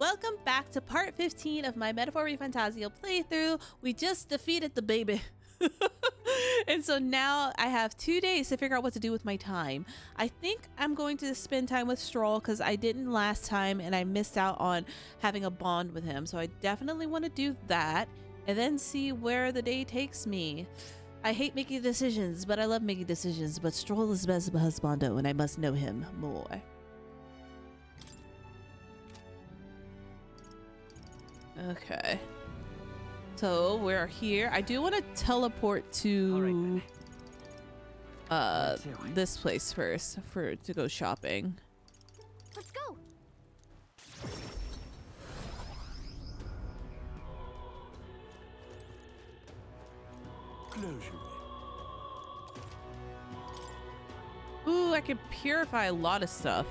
welcome back to part 15 of my Metaphor ReFantazio playthrough. We just defeated the baby. And so now I have 2 days to figure out what to do with my time. I think I'm going to spend time with Stroll because I didn't last time and I missed out on having a bond with him. So I definitely want to do that and then see where the day takes me. I hate making decisions, but I love making decisions. But Stroll is best husbando and I must know him more. Okay. So we're here. I do want to teleport to this place first to go shopping. Let's go. Ooh, I can purify a lot of stuff.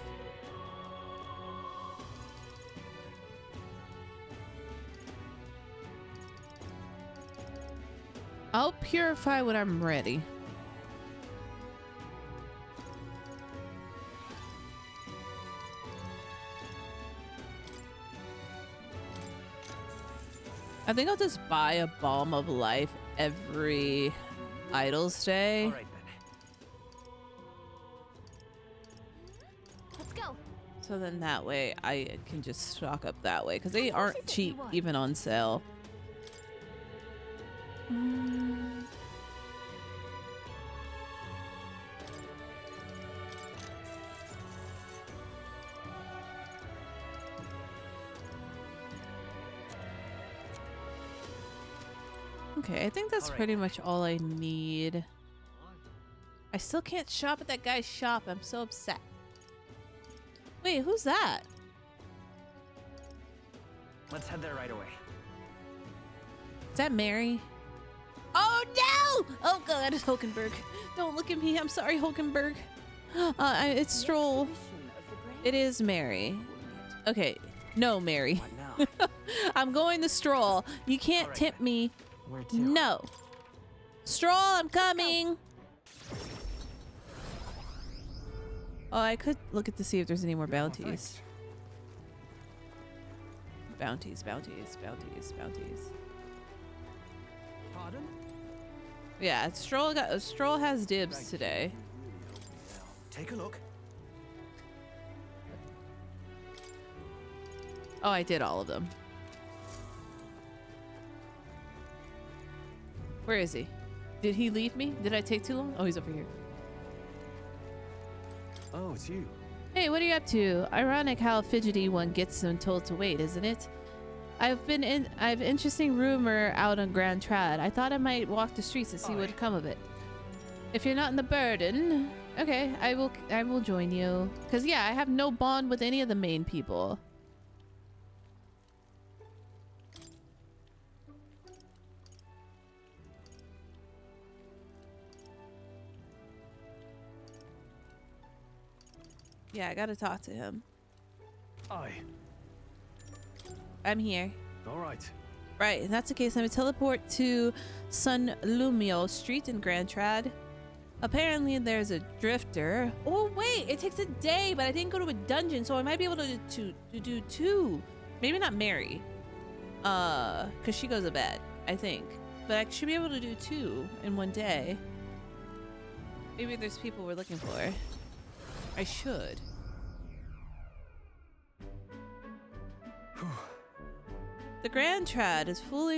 I'll purify when I'm ready. I think I'll just buy a Balm of Life every Idol's Day. All right, then. Let's go. So then that way I can just stock up that way because they aren't cheap even on sale. Okay, I think that's pretty much all I need. I still can't shop at that guy's shop. I'm so upset. Wait, who's that? Let's head there right away. Is that Mary? Oh no! Oh god, it's Hulkenberg. Don't look at me. I'm sorry, Hulkenberg. It's Stroll. It is Mary. Okay, no, Mary. I'm going to Stroll. You can't tempt me. Where to? No. Stroll, I'm coming. Oh, I could look at to see if there's any more bounties. Bounties. Pardon? Yeah, Stroll has dibs today. Take a look. Oh, I did all of them. Where is he? Did he leave me? Did I take too long? Oh, he's over here. Oh, it's you. Hey, what are you up to? Ironic how a fidgety one gets when told to wait, isn't it? I've interesting rumor out on Grand Trad. I thought I might walk the streets to see what would come of it. If you're not in the burden, okay, I will join you. Cause yeah, I have no bond with any of the main people. Yeah, I gotta talk to him. Aye. I'm here. All right. Right, if that's the case, let me teleport to Sun Lumio Street in Grand Trad. Apparently there's a drifter. Oh wait, it takes a day, but I didn't go to a dungeon, so I might be able to do two. Maybe not Mary. Cause she goes to bed, I think. But I should be able to do two in one day. Maybe there's people we're looking for. I should. The Grand Trad is full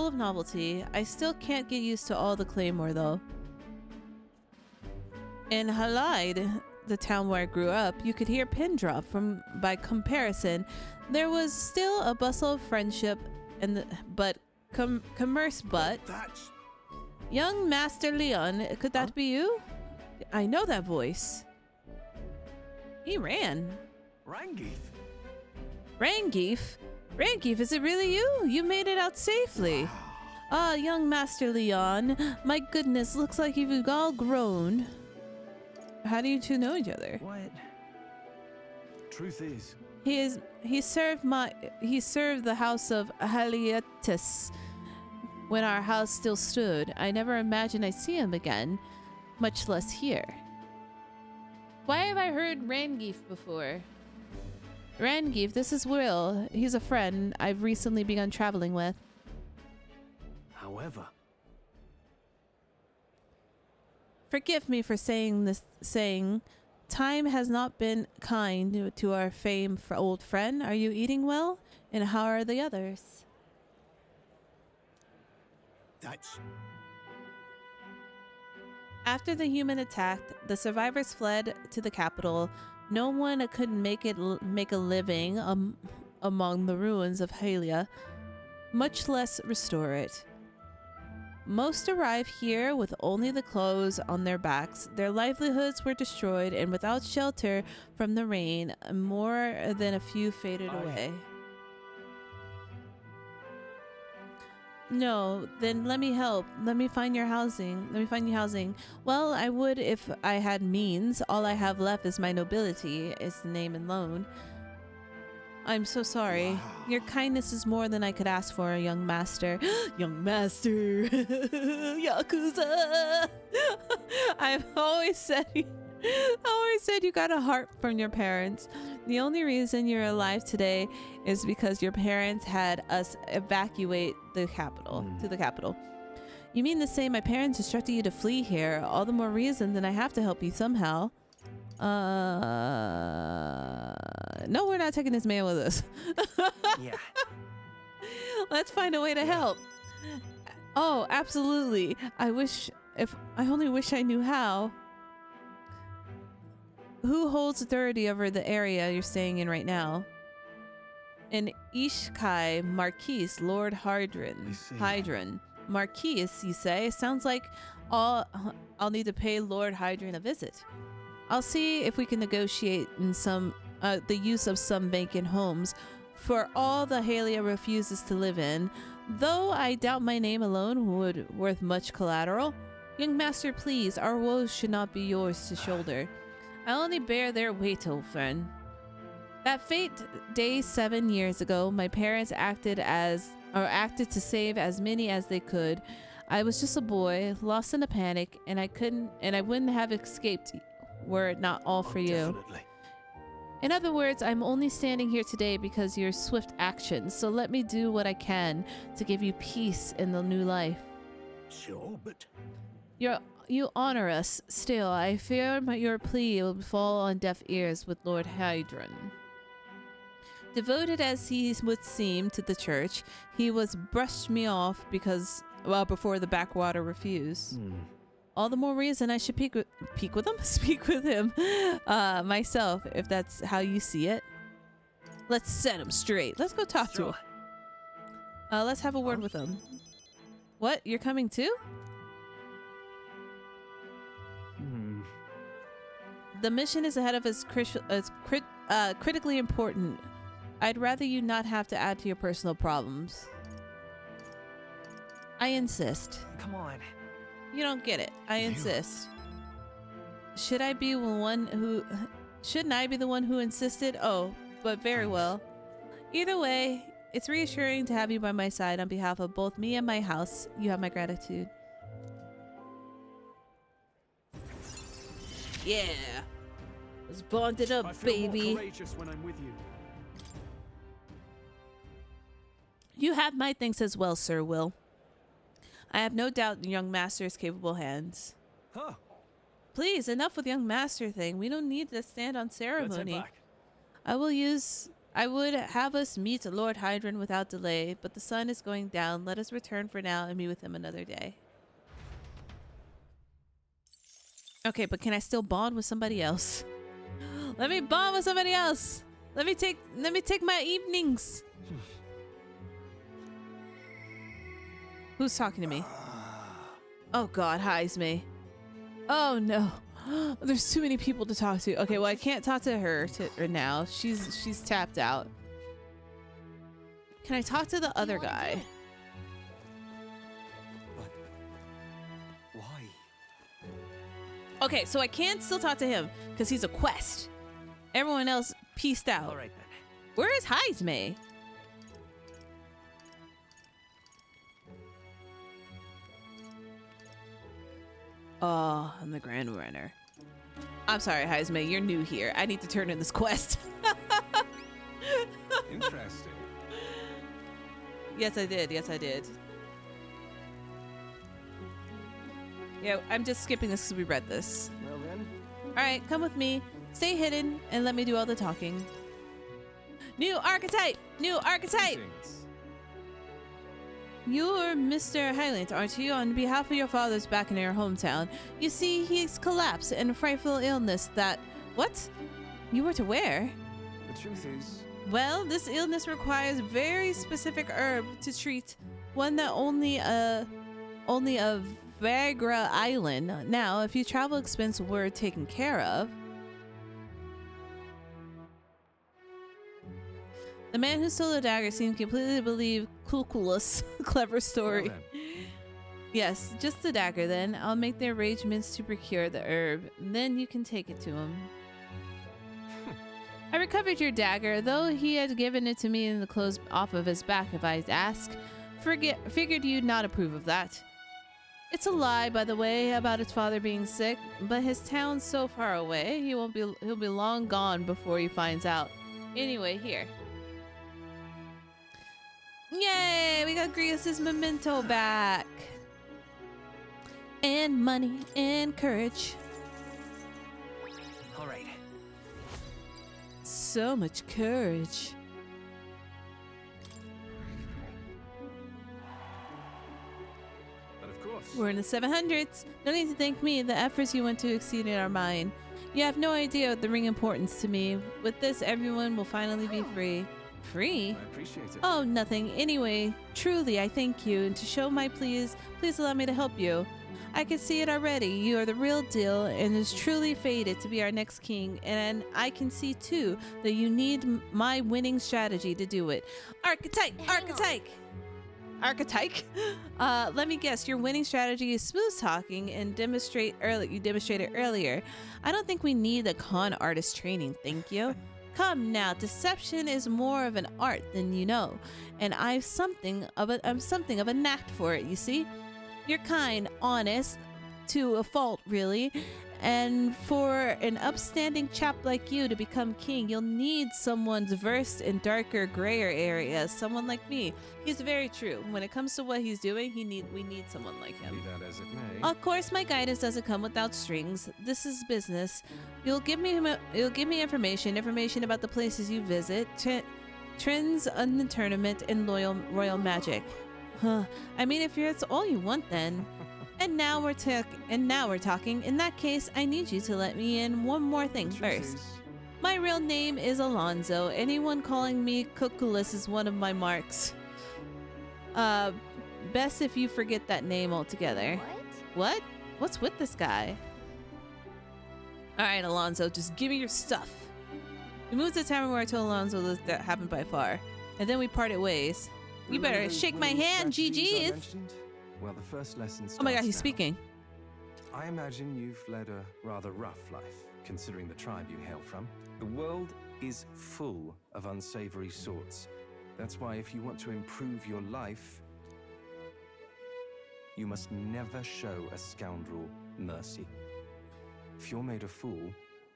of novelty. I still can't get used to all the claymore though. In Halide, the town where I grew up, you could hear pin drop by comparison. There was still a bustle of friendship and commerce Young Master Leon, could that be you? I know that voice. He ran. Rangeef. Rangeef? Rangeef, is it really you? You made it out safely. Ah, young Master Leon. My goodness, looks like you've all grown. How do you two know each other? What? Truth is, he served the house of Halietis when our house still stood. I never imagined I'd see him again, much less here. Why have I heard Rangeef before? Rangiv, this is Will. He's a friend I've recently begun traveling with. However, Forgive me for saying time has not been kind to our famed old friend. Are you eating well? And how are the others? That's... After the human attacked, the survivors fled to the capital. No one could make a living among the ruins of Hylia, much less restore it. Most arrive here with only the clothes on their backs. Their livelihoods were destroyed, and without shelter from the rain, more than a few faded away. No, then let me help. Let me find your housing. Let me find you housing. Well, I would if I had means. All I have left is my nobility, is the name and loan. I'm so sorry. Wow. Your kindness is more than I could ask for, young master. Young master. Yakuza. I've always said you got a heart from your parents. The only reason you're alive today is because your parents had us evacuate the capital to the capital. You mean to say my parents instructed you to flee here? All the more reason that I have to help you somehow. No, we're not taking this man with us. yeah. Let's find a way to help. Oh, absolutely. I only wish I knew how. Who holds authority over the area you're staying in right now? An Ishkai Marquis, Lord Hydron. Marquis, you say? Sounds like I'll need to pay Lord Hydron a visit. I'll see if we can negotiate in the use of some vacant homes for all the Hylia refuses to live in, though I doubt my name alone would worth much collateral. Young master, please, our woes should not be yours to shoulder. I only bear their weight, old friend. That fate day 7 years ago, my parents acted to save as many as they could. I was just a boy, lost in a panic, and I wouldn't have escaped were it not all for you. Definitely. In other words, I'm only standing here today because of your swift actions, so let me do what I can to give you peace in the new life. Sure, but... You honor us. Still, I fear your plea will fall on deaf ears with Lord Hydron. Devoted as he would seem to the church, he was brushed me off before the backwater refused. All the more reason I should speak with him myself, if that's how you see it. Let's set him straight. Let's go talk to him. Let's have a word with him. What? You're coming too? The mission is ahead of us critically important. I'd rather you not have to add to your personal problems. I insist. Come on. You don't get it. I insist. Shouldn't I be the one who insisted? Oh, but very well. Either way, it's reassuring to have you by my side on behalf of both me and my house. You have my gratitude. Yeah. Let's bond it up, I feel baby. more courageous when I'm with you. You have my thanks as well, Sir Will. I have no doubt in young master's capable hands. Huh. Please, enough with young master thing. We don't need to stand on Let's head ceremony. back. I would have us meet Lord Hydron without delay, but the sun is going down. Let us return for now and meet with him another day. Okay, but can I still bond with somebody else? Let me bond with somebody else. Let me take my evenings. Who's talking to me? Oh God, highs me. Oh no. There's too many people to talk to. Okay, well I can't talk to her now. She's tapped out. Can I talk to the other guy? But... why? Okay, so I can still talk to him because he's a quest. Everyone else pieced out. All right then. Where is Heisme? Oh, I'm the Grand Runner. I'm sorry, Heisme, you're new here. I need to turn in this quest. Yes, I did. Yes, I did. Yeah, I'm just skipping this because we read this. Well then. Alright, come with me. Stay hidden and let me do all the talking. New archetype! New archetype! Greetings. You're Mr. Highland, aren't you? On behalf of your father's back in your hometown. You see, he's collapsed in a frightful illness that... What? You were to where? The truth is, Well, this illness requires very specific herb to treat. One that only a Viagra island. Now, if your travel expense were taken care of... The man who stole the dagger seemed completely to believe Kulkulus. Clever story. well then. Yes, just the dagger then. I'll make the arrangements to procure the herb. Then you can take it to him. I recovered your dagger, though he had given it to me in the clothes off of his back if I'd ask. Figured you'd not approve of that. It's a lie, by the way, about his father being sick, but his town's so far away, he'll be long gone before he finds out. Anyway, here. Yay! We got Grius's memento back. And money and courage. All right. So much courage. But of course. We're in the 700s. No need to thank me. The efforts you went to exceeded our mine. You have no idea of the ring importance to me. With this, everyone will finally be free. Free? I appreciate it. Oh, nothing. Anyway, truly, I thank you. And to show my please allow me to help you. I can see it already. You are the real deal and is truly fated to be our next king. And I can see, too, that you need my winning strategy to do it. Archetype! Archetype! Archetype? Let me guess. Your winning strategy is smooth talking and you demonstrated earlier. I don't think we need the con artist training, thank you. Come now, deception is more of an art than you know, and I'm something of a knack for it, you see? You're kind, honest, to a fault, really, and for an upstanding chap like you to become king, you'll need someone versed in darker, grayer areas, someone like me. He's very true. When it comes to what he's doing, we need someone like him. Be that as it may. Of course, my guidance doesn't come without strings. This is business. You'll give me information about the places you visit, trends on the tournament, and royal magic. Huh. I mean, if that's all you want, then. And now we're talking. In that case, I need you to let me in one more thing The truth first. is, My real name is Alonzo. Anyone calling me Kukulus is one of my marks. Best if you forget that name altogether. What? What's with this guy? Alright, Alonzo, just give me your stuff. We moved to the tavern where I told Alonzo that happened by far. And then we parted ways. You better relevant shake my winning hand, strategies I GG's. mentioned? Well, the first lesson Oh my god, starts he's now. speaking. I imagine you've led a rather rough life, considering the tribe you hail from. The world is full of unsavory sorts. That's why if you want to improve your life, you must never show a scoundrel mercy. If you're made a fool,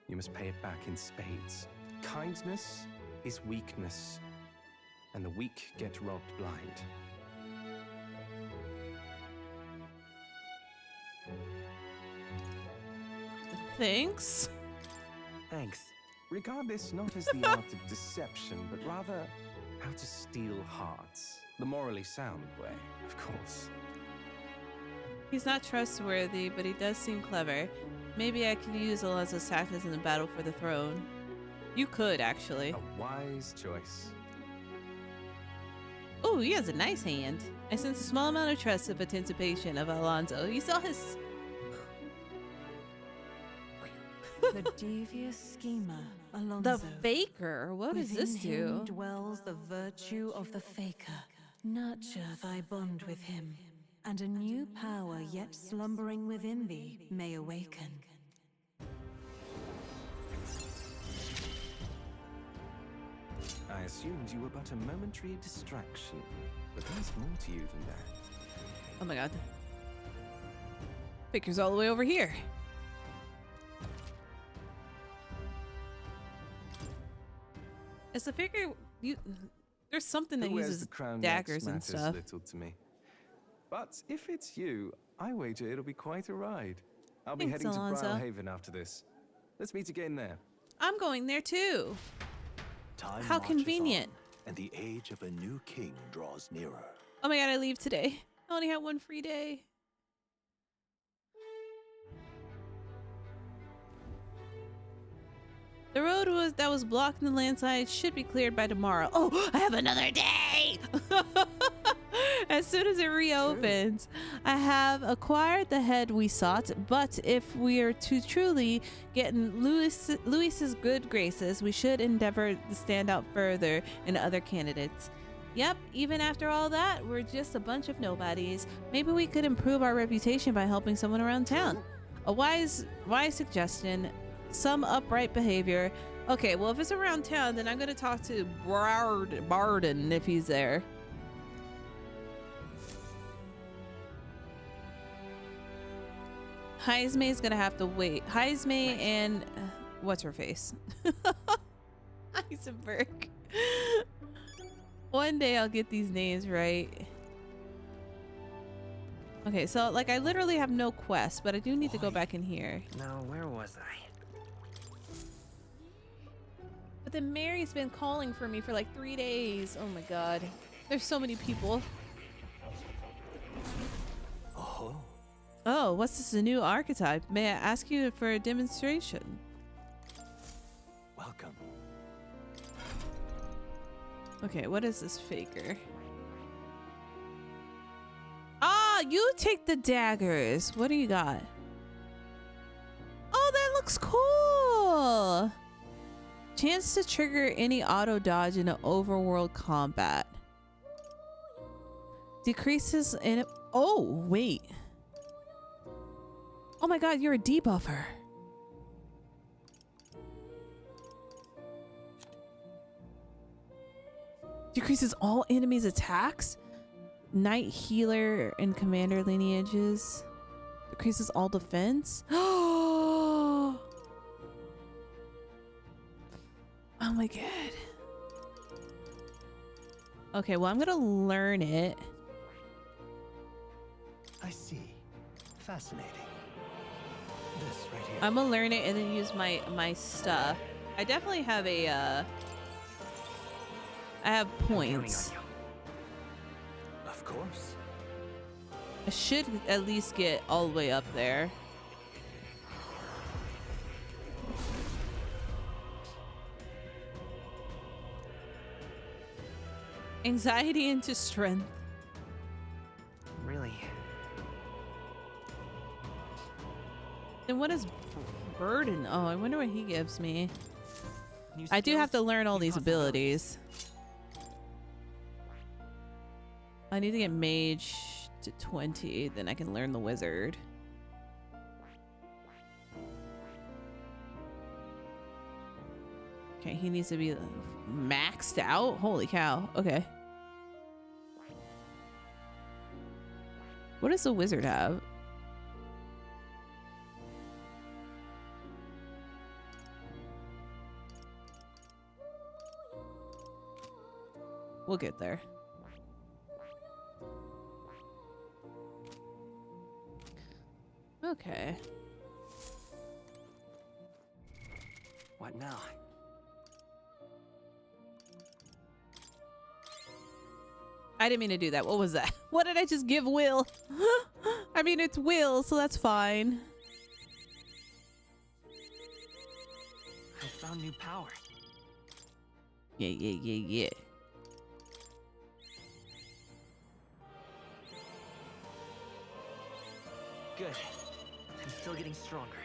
you must pay it back in spades. Kindness is weakness, and the weak get robbed blind. Thanks. Thanks. Regard this not as the art of deception, but rather how to steal hearts. The morally sound way, of course. He's not trustworthy, but he does seem clever. Maybe I could use Alonzo's tactics in the battle for the throne. You could, actually. A wise choice. Oh, he has a nice hand. I sense a small amount of trust of anticipation of Alonzo. You saw his... The devious schemer, Alonzo. The faker? What does this Within him do? dwells the virtue of the faker. Nurture thy bond with him, and a new power yet slumbering within thee may awaken. I assumed you were but a momentary distraction, but there's more to you than that. Oh my god. Faker's all the way over here. Is the faker... There's something that Who wears uses the crown daggers next and matters stuff. little to me. But if it's you, I wager it'll be quite a ride. I'll be Thanks, heading to Alonso. Brilehaven after this. Let's meet again there. I'm going there too. Time How marches convenient. on, and the age of a new king draws nearer. Oh my god, I leave today. I only have one free day. The road that was blocked in the landslide should be cleared by tomorrow. Oh, I have another day! As soon as it reopens, I have acquired the head we sought, but if we are to truly get in Luis's good graces, we should endeavor to stand out further in other candidates. Yep, even after all that, we're just a bunch of nobodies. Maybe we could improve our reputation by helping someone around town. A wise suggestion. Some upright behavior. Okay, well, if it's around town, then I'm gonna talk to Barden if he's there. Heismay's gonna have to wait. Heismay and what's her face? Heisenberg. One day I'll get these names right. Okay, so like I literally have no quest, but I do need to go back in here. Now, where was I? But then Mary's been calling for me for like 3 days. Oh my god. There's so many people. Oh, Oh, what's this, a new archetype? May I ask you for a demonstration? welcome. Okay, what is this faker? Ah, you take the daggers. What do you got? Oh, that looks cool. Chance to trigger any auto dodge in an overworld combat. Decreases in... Oh, wait. Oh my god, you're a debuffer. Decreases all enemies' attacks. Knight healer and commander lineages. Decreases all defense. Oh my god. Okay, well, I'm gonna learn it. I see. Fascinating. This right here. I'm gonna learn it and then use my stuff. I definitely have a I have points. Of course. I should at least get all the way up there. Anxiety into strength. Really? Then what is burden? Oh, I wonder what he gives me. New I do have to skills, learn all new these abilities. I need to get mage to 20, then I can learn the wizard. Okay, he needs to be maxed out. Holy cow. Okay. What does the wizard have? We'll get there. Okay. What now? I didn't mean to do that. What was that? What did I just give Will? I mean, it's Will, so that's fine. I found new power. Yeah. Good. I'm still getting stronger.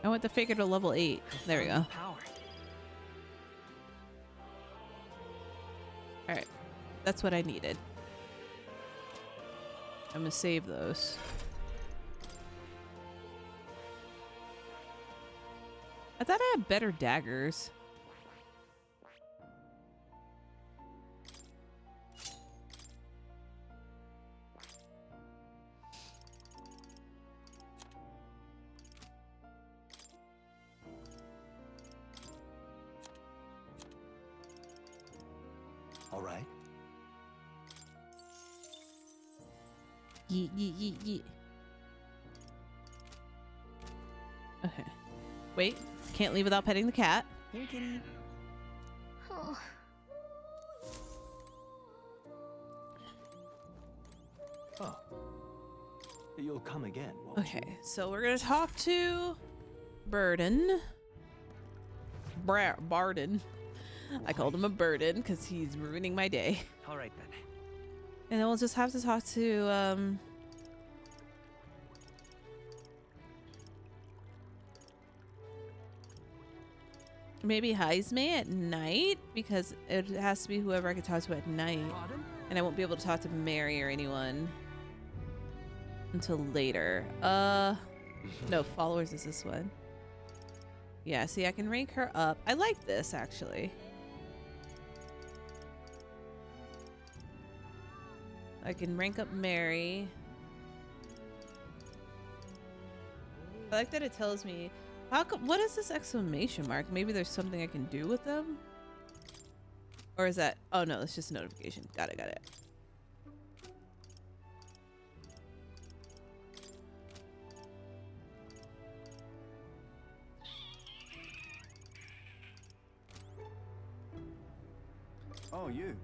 I want the figure to level 8. There we go. Power. Alright. That's what I needed. I'm gonna save those. I thought I had better daggers. Yeet, yeet, yeet, yeet. Okay. Wait. Can't leave without petting the cat. Here, kitty. Oh. Oh. You'll come again, won't you? Okay, so we're gonna talk to Burden. Barden. I called him a burden because he's ruining my day. All right then. And then we'll just have to talk to maybe Heisme at night, because it has to be whoever I can talk to at night. Pardon? And I won't be able to talk to Mary or anyone until later. No, followers is this one. Yeah, see, I can rank her up. I like this, actually. I can rank up Mary. I like that it tells me, how come, what is this exclamation mark? Maybe there's something I can do with them? Or is that, oh no, it's just a notification. Got it, got it. Oh, you.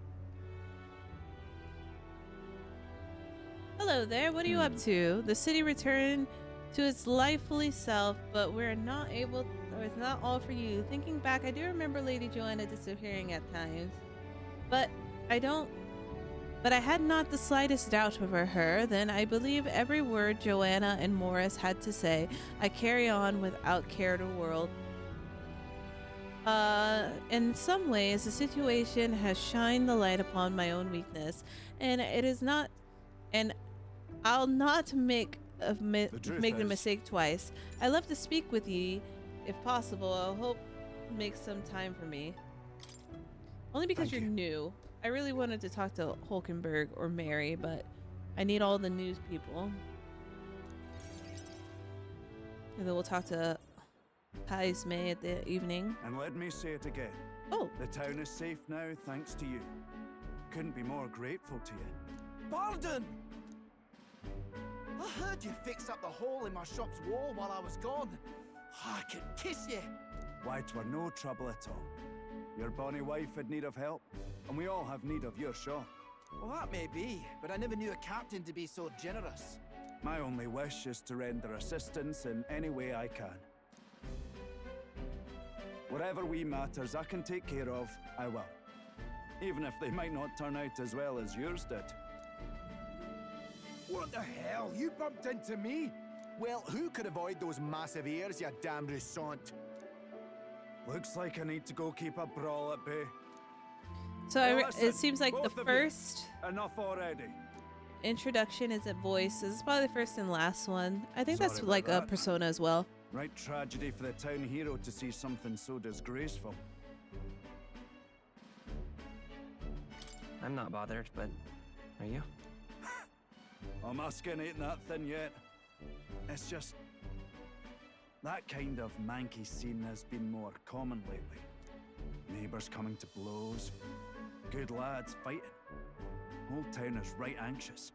Hello there, what are you up to? The city returned to its lively self, but we're not able, or it's not all for you. Thinking back, I do remember Lady Joanna disappearing at times, but I had not the slightest doubt over her. Then I believe every word Joanna and Morris had to say. I carry on without care to world. In some ways, the situation has shined the light upon my own weakness, and it is not, and I'll not make the mistake twice. I love to speak with ye, if possible. I hope make some time for me. Only because Thank you're you. new. I really wanted to talk to Hulkenberg or Mary, but I need all the news people. And then we'll talk to Heisme at the evening. And let me say it again. Oh, The town is safe now thanks to you. Couldn't be more grateful to you. Barden! I heard you fixed up the hole in my shop's wall while I was gone. I could kiss you. Why, 'twere no trouble at all. Your bonny wife had need of help, and we all have need of your shop. Well, that may be, but I never knew a captain to be so generous. My only wish is to render assistance in any way I can. Whatever wee matters I can take care of, I will. Even if they might not turn out as well as yours did. What the hell? You bumped into me? Well, who could avoid those massive ears, you damn Rousant? Looks like I need to go keep a brawl at bay. so Well, it listen, seems like the both of you. first Enough already. introduction is a voice. This is probably the first and last one. I think that's Sorry about like a that. persona as well. Right tragedy for the town hero to see something so disgraceful. I'm not bothered, but are you? Oh, my skin ain't that thin yet. It's just... that kind of manky scene has been more common lately. Neighbours coming to blows. Good lads fighting. Whole town is right anxious.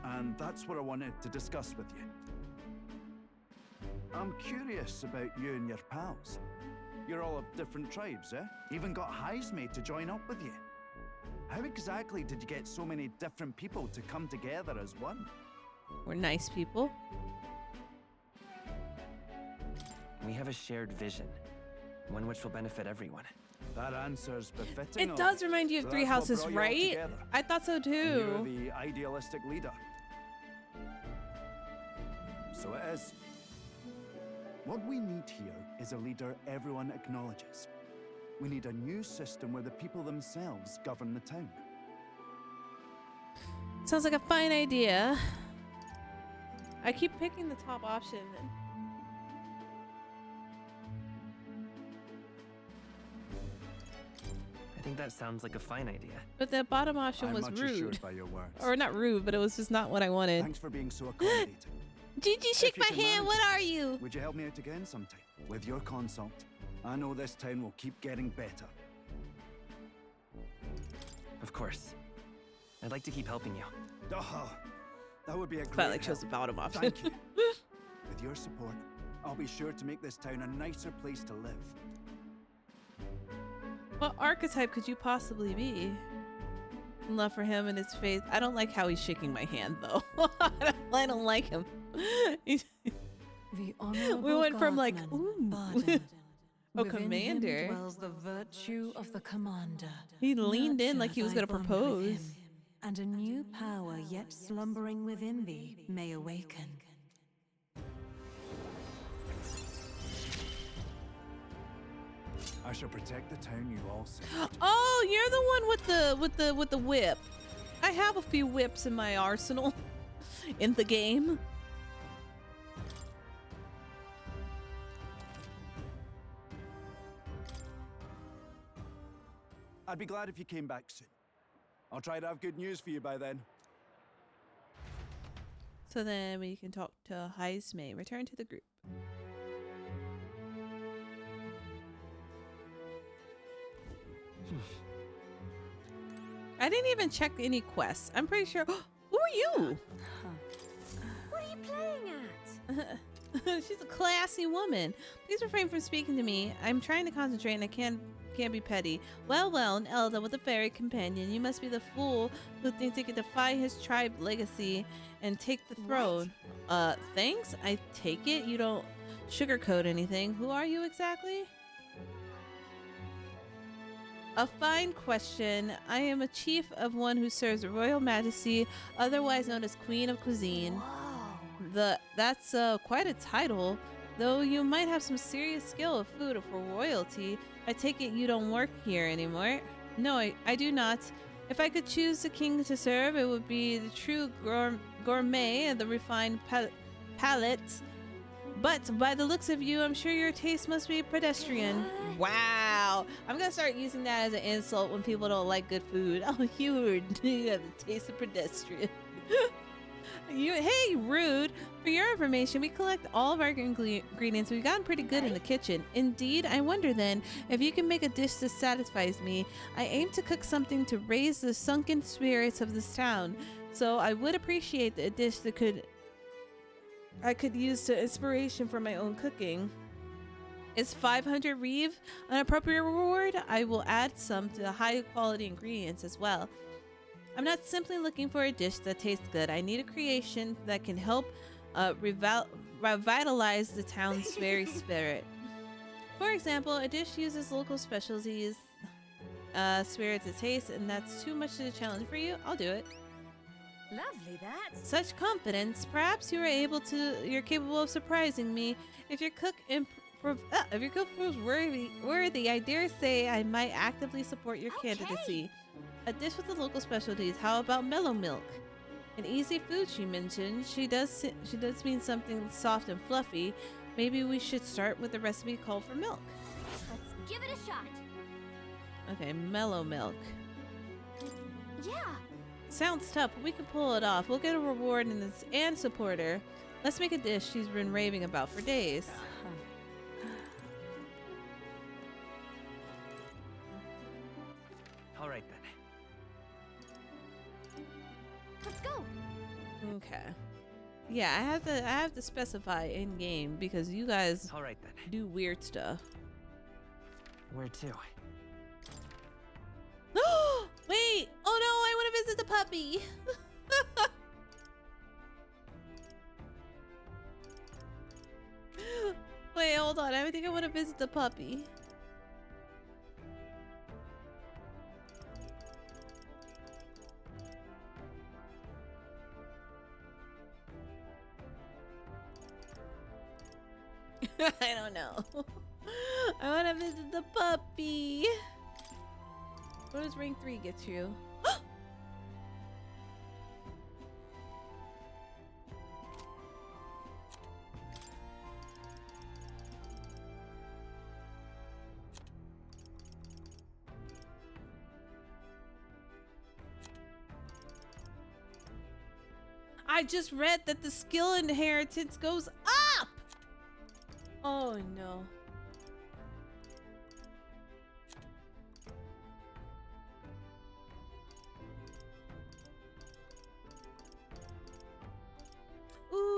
And that's what I wanted to discuss with you. I'm curious about you and your pals. You're all of different tribes, eh? Even got Heisme to join up with you. How exactly did you get so many different people to come together as one? We're nice people. We have a shared vision, one which will benefit everyone. That answer's befitting. It does remind you of So Three that's what Houses, brought you all right? together. I thought so And too. you're the idealistic leader. So it is. What we need here is a leader everyone acknowledges. We need a new system where the people themselves govern the town. Sounds like a fine idea. I keep picking the top option. I think that sounds like a fine idea. But the bottom option I'm was much rude. assured by your words. Or not rude, but it was just not what I wanted. Thanks for being so accommodating. Gigi, shake you my can hand. manage What it, are you? Would you help me out again sometime? With your consult, I know this town will keep getting better. Of course. I'd like to keep helping you. Oh, that would be a great Felt like chose help. the bottom option. Thank you. With your support, I'll be sure to make this town a nicer place to live. What archetype could you possibly be? Love for him and his faith. I don't like how he's shaking my hand though. I don't like him. The honorable We went from like, guardsman, ooh. Barden. Oh, Within commander. him dwells the virtue of the commander. He leaned in like he was Nurture gonna thy bond with propose. him, and a new power yet slumbering within thee may awaken. I shall protect the town you all saved. Oh, you're the one with the whip. I have a few whips in my arsenal in the game. I'd be glad if you came back soon. I'll try to have good news for you by then. So then we can talk to Heisme. Return to the group. I didn't even check any quests. I'm pretty sure. Who are you? What are you playing at? She's a classy woman. Please refrain from speaking to me. I'm trying to concentrate and I can't be petty. Well, an elder with a fairy companion. You must be the fool who thinks he can defy his tribe legacy and take the throne. Thanks? I take it you don't sugarcoat anything. Who are you exactly? A fine question. I am a chief of one who serves the Royal Majesty, otherwise known as Queen of Cuisine. Whoa. That's quite a title, though you might have some serious skill of food for royalty. I take it you don't work here anymore? No, I do not. If I could choose the king to serve, it would be the true gourmet and the refined palate. But by the looks of you, I'm sure your taste must be pedestrian. Wow. I'm going to start using that as an insult when people don't like good food. Oh, you have the taste of pedestrian. Hey, rude. For your information, we collect all of our ingredients. We've gotten pretty good in the kitchen. Indeed, I wonder then if you can make a dish that satisfies me. I aim to cook something to raise the sunken spirits of this town. So I would appreciate a dish that I could use to inspiration for my own cooking. Is 500 reeve an appropriate reward? I will add some to the high quality ingredients as well. I'm not simply looking for a dish that tastes good. I need a creation that can help revitalize the town's very spirit. For example, a dish uses local specialties, spirits to taste, and that's too much of a challenge for you. I'll do it. Lovely that. Such confidence. Perhaps you're capable of surprising me. If your cook proves worthy, I dare say I might actively support your candidacy. A dish with the local specialties. How about mellow milk? An easy food she mentioned. She does mean something soft and fluffy. Maybe we should start with the recipe called for milk. Let's give it a shot. Okay, mellow milk. Yeah. Sounds tough, but we can pull it off. We'll get a reward and support her. Let's make a dish she's been raving about for days. All right then. Let's go. Okay. Yeah, I have to specify in game because you guys All right then. do weird stuff. Where to? Wait! Oh no, I want to visit the puppy. Wait, hold on. I think I want to visit the puppy. I don't know. I want to visit the puppy. What does ring 3 get you? I just read that the skill inheritance goes up. Oh no.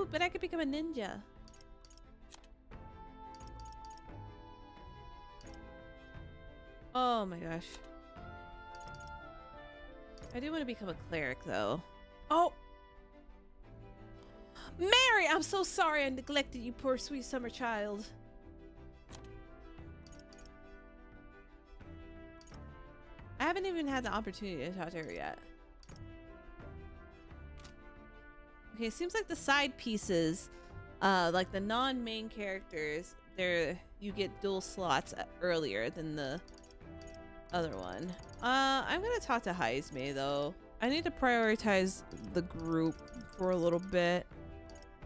Ooh, but I could become a ninja. Oh my gosh. I do want to become a cleric though. Oh! Mary, I'm so sorry I neglected you, poor sweet summer child. I haven't even had the opportunity to talk to her yet. Okay, seems like the side pieces, like the non-main characters, you get dual slots earlier than the other one. I'm gonna talk to Heisme though. I need to prioritize the group for a little bit.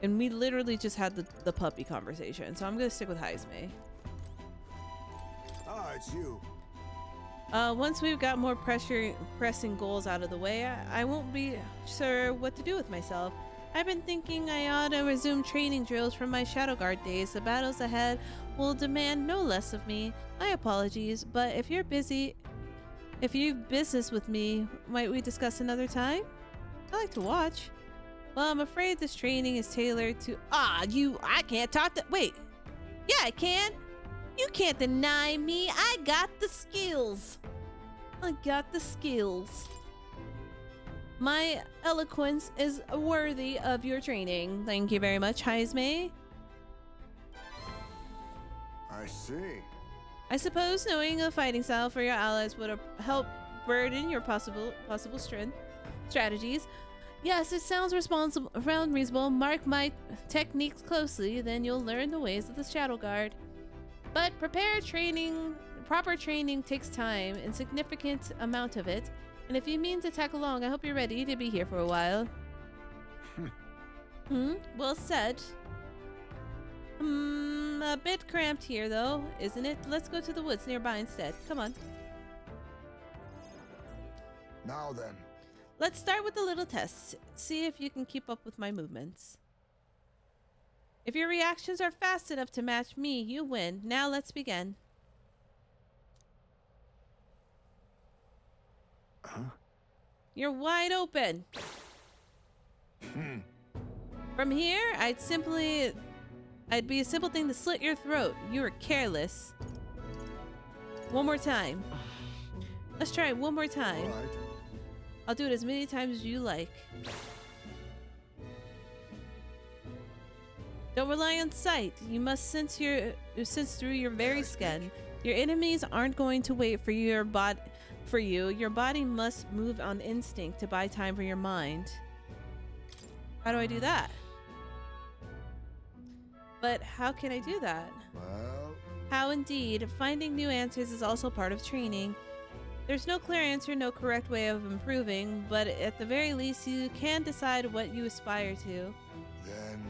And we literally just had the puppy conversation, so I'm gonna stick with Heisme. Ah, it's you. Once we've got more pressing goals out of the way, I won't be sure what to do with myself. I've been thinking I ought to resume training drills from my Shadow Guard days. The battles ahead will demand no less of me. My apologies, but if you've business with me, might we discuss another time? I like to watch. Well, I'm afraid this training is tailored to... I can't talk to... Wait. Yeah, I can. You can't deny me. I got the skills. I got the skills. My eloquence is worthy of your training. Thank you very much, Heisme. I see. I suppose knowing a fighting style for your allies would help burden your possible strategies. Yes, it sounds reasonable. Mark my techniques closely, then you'll learn the ways of the Shadow Guard. But proper training takes time, and significant amount of it. And if you mean to tack along, I hope you're ready to be here for a while. Well said. A bit cramped here though, isn't it? Let's go to the woods nearby instead. Come on. Now then. Let's start with a little test. See if you can keep up with my movements. If your reactions are fast enough to match me, you win. Now let's begin. Huh? You're wide open. From here, I'd be a simple thing to slit your throat. You were careless. One more time. Let's try it one more time. All right. I'll do it as many times as you like. Don't rely on sight. You must sense through your very skin. Your enemies aren't going to wait for your Your body must move on instinct to buy time for your mind. How do I do that? But how can I do that? Well... How indeed. Finding new answers is also part of training. There's no clear answer, no correct way of improving, but at the very least you can decide what you aspire to. Then...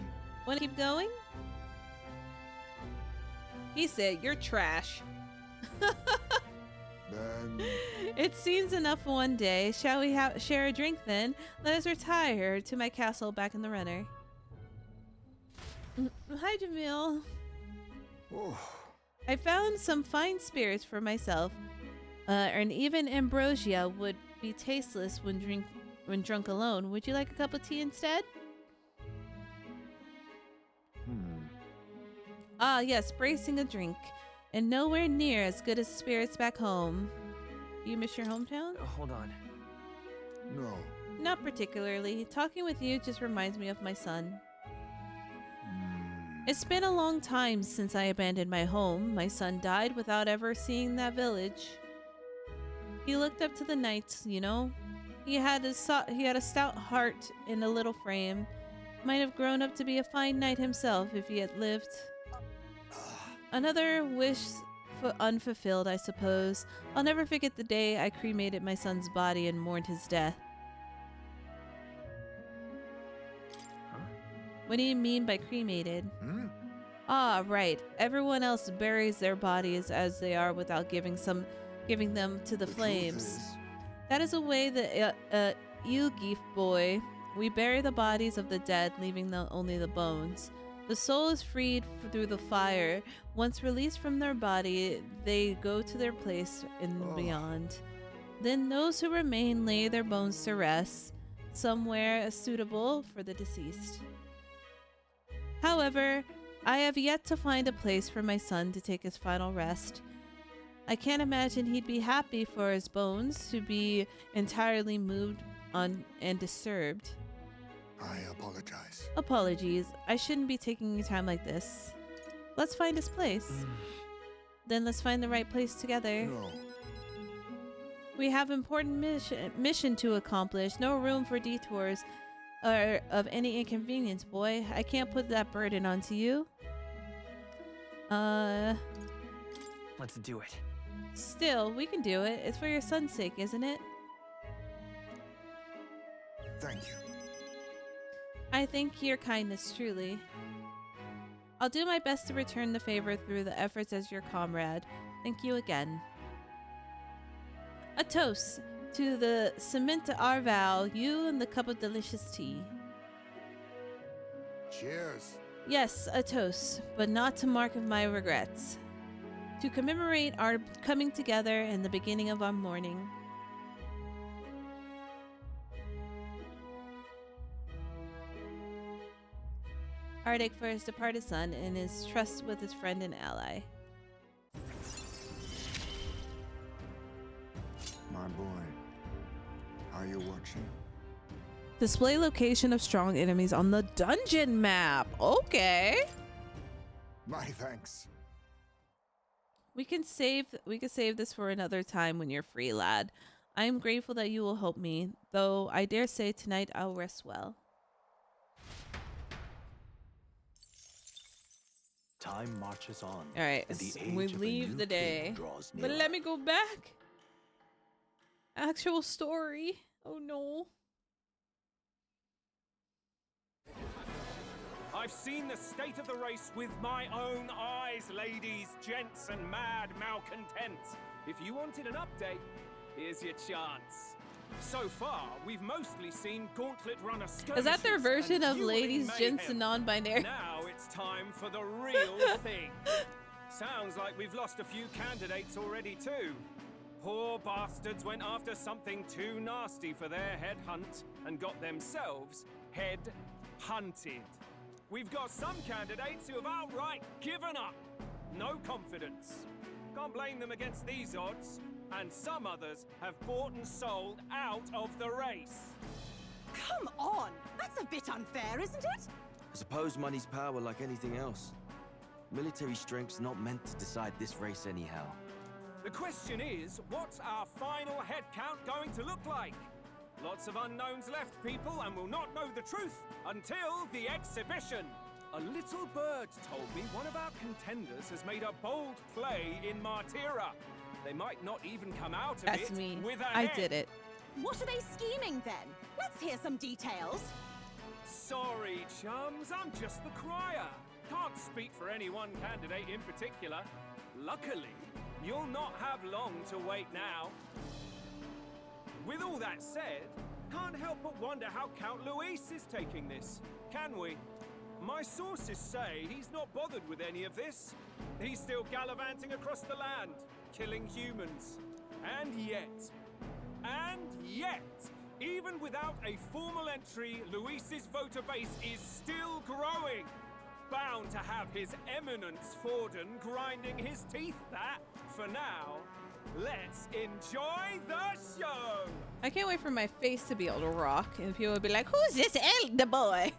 Want to keep going? He said, you're trash. Then... It seems enough for one day. Shall we share a drink then? Let us retire to my castle back in the Runner. Hi, Jamil. Oh. I found some fine spirits for myself, and even ambrosia would be tasteless when drunk alone. Would you like a cup of tea instead? Ah, yes, bracing a drink, and nowhere near as good as spirits back home. You miss your hometown? Hold on. No. Not particularly. Talking with you just reminds me of my son. It's been a long time since I abandoned my home. My son died without ever seeing that village. He looked up to the knights, you know. He had a stout heart in a little frame. Might have grown up to be a fine knight himself if he had lived. Another wish unfulfilled, I suppose. I'll never forget the day I cremated my son's body and mourned his death. What do you mean by cremated? Ah, right. Everyone else buries their bodies as they are without giving them to the flames. That is a way the Ilgif boy. We bury the bodies of the dead, leaving only the bones. The soul is freed through the fire. Once released from their body, they go to their place in beyond. Then those who remain lay their bones to rest, somewhere suitable for the deceased. However, I have yet to find a place for my son to take his final rest. I can't imagine he'd be happy for his bones to be entirely moved on and disturbed. I apologize. Apologies. I shouldn't be taking time like this. Let's find his place. Then let's find the right place together. No. We have important mission to accomplish. No room for detours or of any inconvenience, boy. I can't put that burden onto you. Let's do it. Still, we can do it. It's for your son's sake, isn't it? Thank you. I thank your kindness, truly. I'll do my best to return the favor through the efforts as your comrade. Thank you again. A toast to the cement to our vow, you and the cup of delicious tea. Cheers. Yes, a toast, but not to mark of my regrets. To commemorate our coming together and the beginning of our mourning. Heartache for his departed son and his trust with his friend and ally. My boy, are you watching? Display location of strong enemies on the dungeon map. Okay. My thanks. We can save this for another time when you're free, lad. I am grateful that you will help me, though I dare say tonight I'll rest well. Time marches on. All right, and the we age of a leave new the day, king draws but nearer. let me go back. Actual story. Oh no. I've seen the state of the race with my own eyes, ladies, gents, and mad malcontents. If you wanted an update, here's your chance. So far, we've mostly seen gauntlet runner skirmishes. Is that their version and of ladies, dueling gents, and mayhem. non-binary? Now it's time for the real thing. Sounds like we've lost a few candidates already too. Poor bastards went after something too nasty for their head hunt and got themselves head hunted. We've got some candidates who have outright given up. No confidence. Can't blame them against these odds. And some others have bought and sold out of the race. Come on! That's a bit unfair, isn't it? I suppose money's power like anything else. Military strength's not meant to decide this race anyhow. The question is, what's our final head count going to look like? Lots of unknowns left, people, and we'll not know the truth until the exhibition. A little bird told me one of our contenders has made a bold play in Martyra. They might not even come out of That's it me. with a I head. did it. What are they scheming then? Let's hear some details. Sorry, chums, I'm just the crier. Can't speak for any one candidate in particular. Luckily, you'll not have long to wait now. With all that said, can't help but wonder how Count Luis is taking this, can we? My sources say he's not bothered with any of this. He's still gallivanting across the land, killing humans. And yet, even without a formal entry, Luis's voter base is still growing. Bound to have his eminence Forden grinding his teeth that, for now, let's enjoy the show! I can't wait for my face to be able to rock and people would be like, who's this elder boy?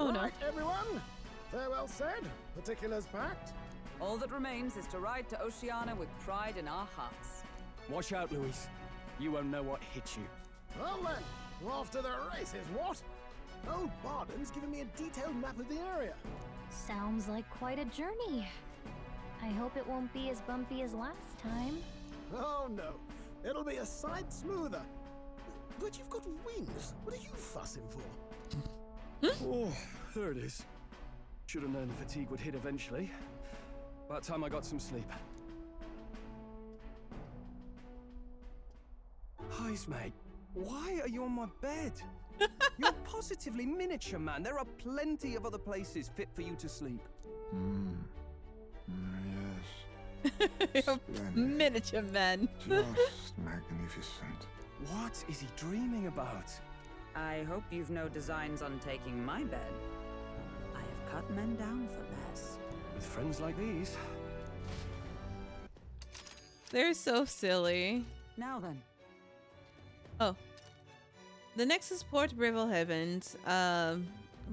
Oh no. Right, everyone. Farewell said. Particulars packed. All that remains is to ride to Oceania with pride in our hearts. Watch out, Luis. You won't know what hit you. Well then, we're off to the races, what? Old Barden's giving me a detailed map of the area. Sounds like quite a journey. I hope it won't be as bumpy as last time. Oh no, it'll be a sight smoother. But you've got wings. What are you fussing for? Oh, there it is. Should have known the fatigue would hit eventually. About time I got some sleep. Heis, mate. Why are you on my bed? You're positively miniature, man. There are plenty of other places fit for you to sleep. Yes. Miniature men. Just magnificent. What is he dreaming about? I hope you've no designs on taking my bed. I have cut men down for less. With friends like these. They're so silly. Now then. Oh. The next is Port Brilehaven,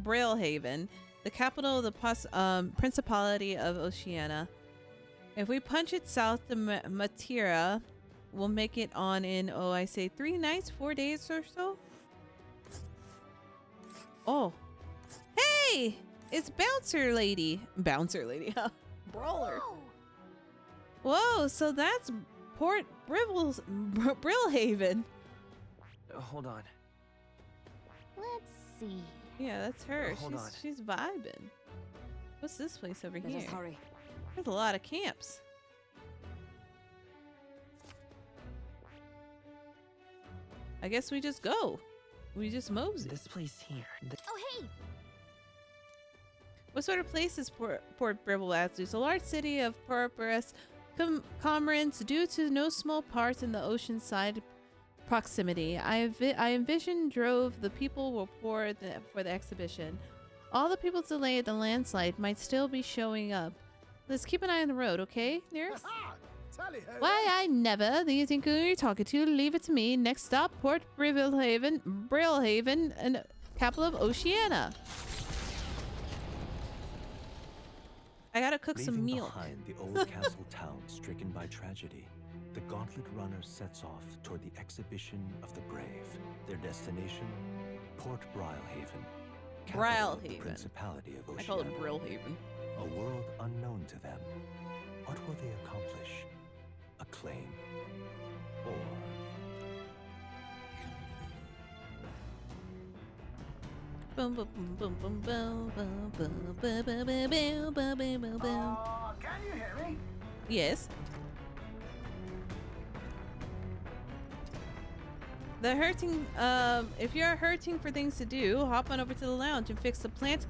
Brilehaven, the capital of the Principality of Oceania. If we punch it south to Matira, we'll make it on in, oh, I say 3 nights, 4 days or so. Oh. Hey! It's Bouncer Lady. Bouncer Lady. Brawler. Whoa, so that's Port Brilehaven. Hold on. Let's see. Yeah, that's her. Hold on. She's vibing. What's this place over here? Let us hurry. There's a lot of camps. I guess we just go. We just mosey. This place here. Oh, hey! What sort of place is Port Brilehaven? It's a large city of prosperous commerce due to no small parts in the oceanside proximity. I envision drove the people were poor for the exhibition. All the people delayed the landslide might still be showing up. Let's keep an eye on the road, okay, nearest? Why, I never. Do you think who you're talking to? Leave it to me. Next stop, Port Brilehaven, and capital of Oceania. I gotta cook some meal. Behind the old castle town stricken by tragedy, the Gauntlet Runner sets off toward the exhibition of the brave. Their destination, Port Brilehaven, capital of the Principality of Oceania. I call it Brilehaven. A world unknown to them. What will they accomplish? Acclaim or boom boom boom boom boom boom boom boom boom boom boom boom boom. Can you hear me? Yes. The hurting, if you're hurting for things to do, hop on over to the lounge and fix the plant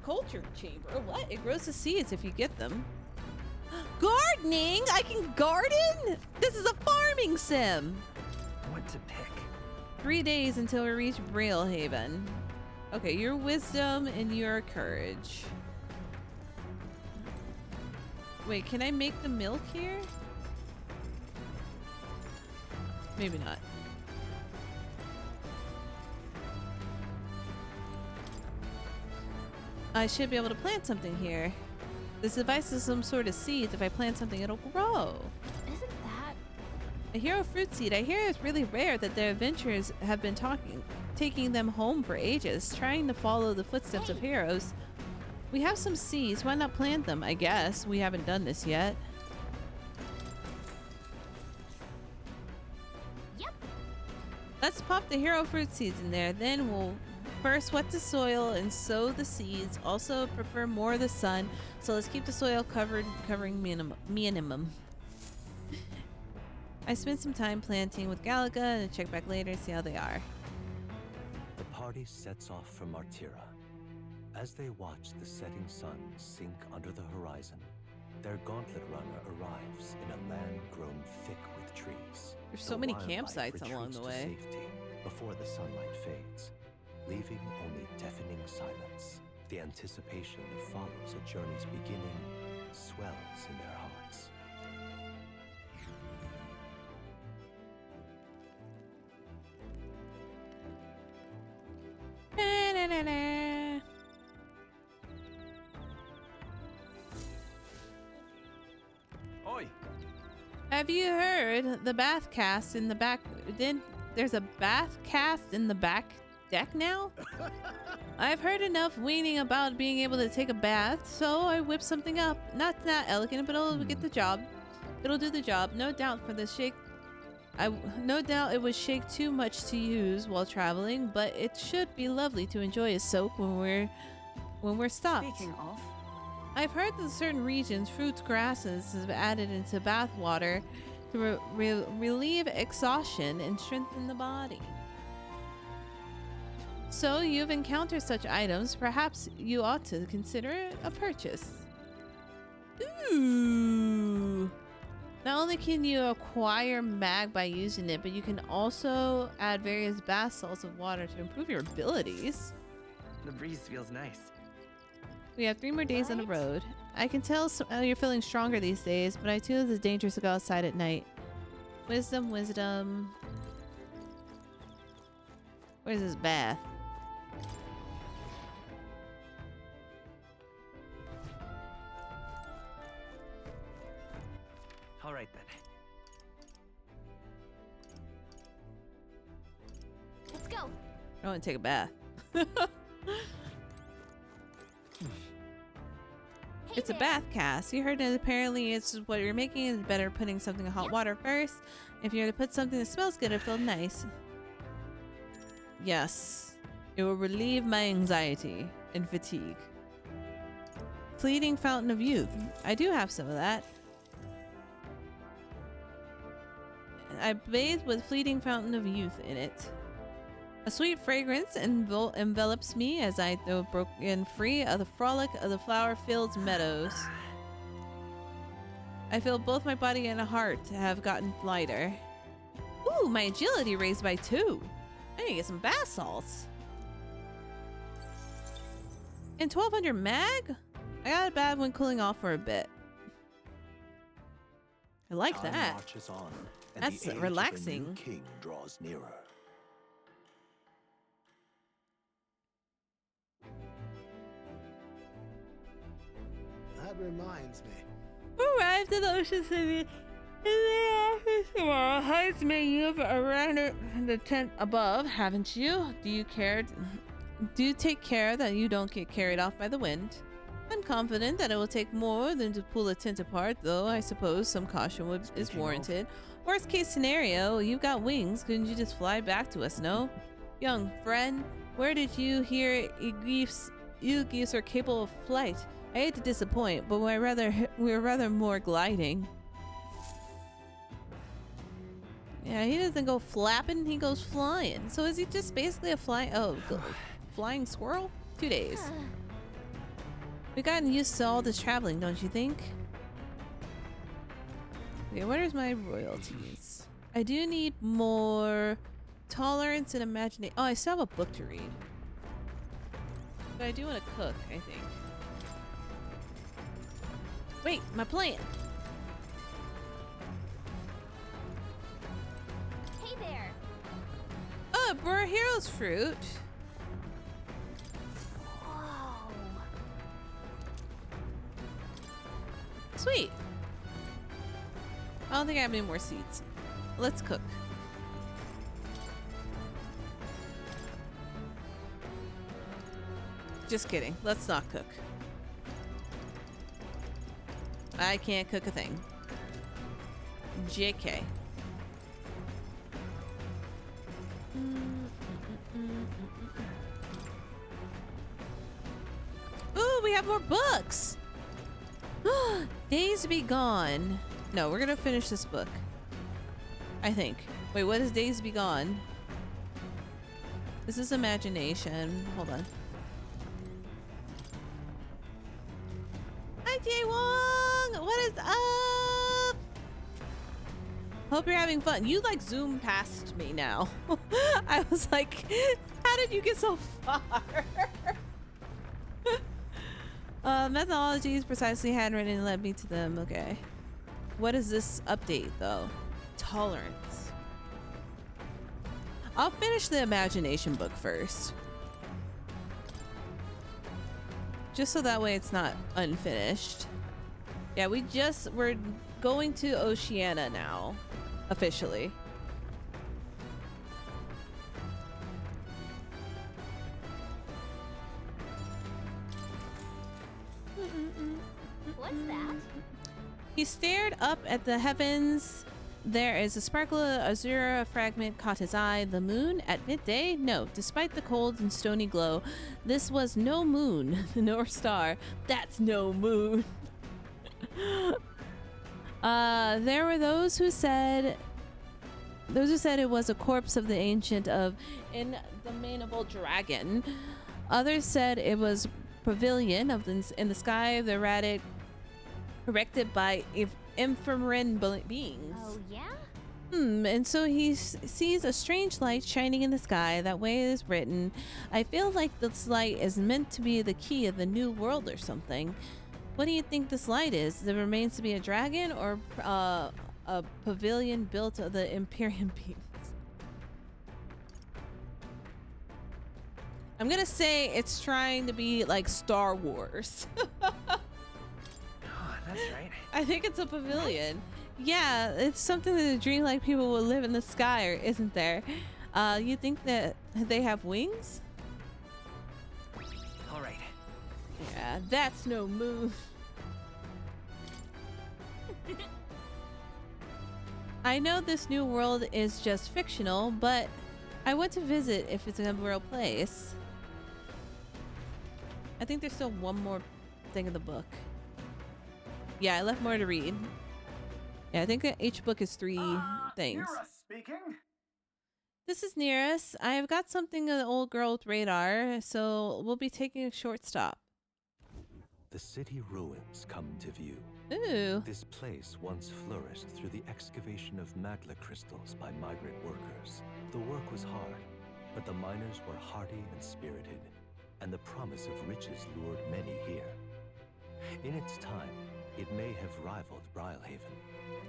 culture chamber. What? It grows the seeds if you get them. Gardening? I can garden? This is a farming sim. What to pick? 3 days until we reach Brilehaven. Okay, your wisdom and your courage. Wait, can I make the milk here? Maybe not. I should be able to plant something here. This device is some sort of seeds. If I plant something, it'll grow. Isn't that A hero fruit seed. I hear it's really rare that their adventurers have been taking them home for ages, trying to follow the footsteps of heroes. We have some seeds. Why not plant them? I guess. We haven't done this yet. Yep. Let's pop the hero fruit seeds in there. Then we'll first wet the soil and sow the seeds. Also prefer more of the sun, so let's keep the soil covering minimum. I spent some time planting with Galaga and check back later, see how they are. the party sets off for Martira. As they watch the setting sun sink under the horizon, their Gauntlet Runner arrives in a land grown thick with trees. There's so many campsites along the way. Safety before the sunlight fades, leaving only deafening silence. The anticipation that follows a journey's beginning swells in their hearts. Oi! Have you heard the bath cast in the back? Then there's a bath cast in the back deck now? I've heard enough whining about being able to take a bath, so I whipped something up. Not that elegant, but it'll get the job. It'll do the job. No doubt for the shake. No doubt it would shake too much to use while traveling, but it should be lovely to enjoy a soak when we're stopped. Speaking of, I've heard that certain regions, fruits, grasses have added into bath water to relieve exhaustion and strengthen the body. So you've encountered such items, perhaps you ought to consider a purchase. Ooh. Not only can you acquire mag by using it, but you can also add various bath salts of water to improve your abilities. The breeze feels nice. We have 3 more days on the road. I can tell you're feeling stronger these days, but I too it's dangerous to go outside at night. Wisdom, wisdom. Where's this bath? All right then. Let's go. I want to take a bath. It's a bath cast. You heard that apparently it's what you're making is better putting something in hot water first. If you're to put something that smells good, it'll feel nice. Yes. It will relieve my anxiety and fatigue. Fleeting Fountain of Youth. I do have some of that. I bathe with Fleeting Fountain of Youth in it. A sweet fragrance envelops me as I throw broken free of the frolic of the flower-filled meadows. I feel both my body and heart have gotten lighter. Ooh, my agility raised by 2. I need to get some bath salts. And 1200 mag? I got a bad one cooling off for a bit. I like that. Marches on, and That's the age relaxing. of the new king draws nearer. That reminds me. Arrived at the Ocean City in the office tomorrow. Heights may move around the tent above, haven't you? Do take care that you don't get carried off by the wind. I'm confident that it will take more than to pull a tent apart, though I suppose some caution is warranted. Worst case scenario, you've got wings. Couldn't you just fly back to us, no? Young friend, where did you hear you geese are capable of flight? I hate to disappoint, but we're rather more gliding. Yeah, he doesn't go flapping, he goes flying. So is he just basically a flying squirrel? 2 days. We've gotten used to all this traveling, don't you think? Okay, where's my royalties? I do need more tolerance and imagination. Oh, I still have a book to read. But I do want to cook, I think. Wait, my plan. Hey there. Oh, Hero's fruit. Whoa. Sweet. I don't think I have any more seeds. Let's cook. Just kidding. Let's not cook. I can't cook a thing. JK. Ooh, we have more books. Days Be Gone. No, we're gonna finish this book. I think. Wait, what is Days Be Gone? This is imagination. Hold on. Hi, Jae-Wong! What is up? Hope you're having fun. You like zoomed past me now. I was like, how did you get so far? Methodologies precisely handwritten and led me to them. Okay. What is this update though? Tolerance. I'll finish the imagination book first. Just so that way it's not unfinished. Yeah, we're going to Oceania now. Officially. What's that? He stared up at the heavens. There is a sparkle of azure fragment caught his eye. The moon at midday? No, despite the cold and stony glow, this was no moon, nor star. That's no moon. There were those who said it was a corpse of the ancient of indomitable dragon. Others said it was pavilion of in the sky of the erratic, erected by inframarine beings. Oh, yeah? And so he sees a strange light shining in the sky. That way it is written. I feel like this light is meant to be the key of the new world or something. What do you think this light is? There remains to be a dragon or a pavilion built of the Imperium beings? I'm gonna say it's trying to be like Star Wars. Oh, that's right. I think it's a pavilion. Yeah, it's something that the dreamlike people will live in the sky, or isn't there? You think that they have wings? All right. Yeah, that's no move. I know this new world is just fictional, but I want to visit if it's a real place. I think there's still one more thing in the book. Yeah, I left more to read. Yeah, I think that each book is 3 things. Speaking. This is Nearest. I have got something of the old girl with radar, so we'll be taking a short stop. The city ruins come to view. Ooh. This place once flourished through the excavation of magla crystals by migrant workers. The work was hard, but the miners were hardy and spirited, and the promise of riches lured many here. In its time, it may have rivaled Brilehaven.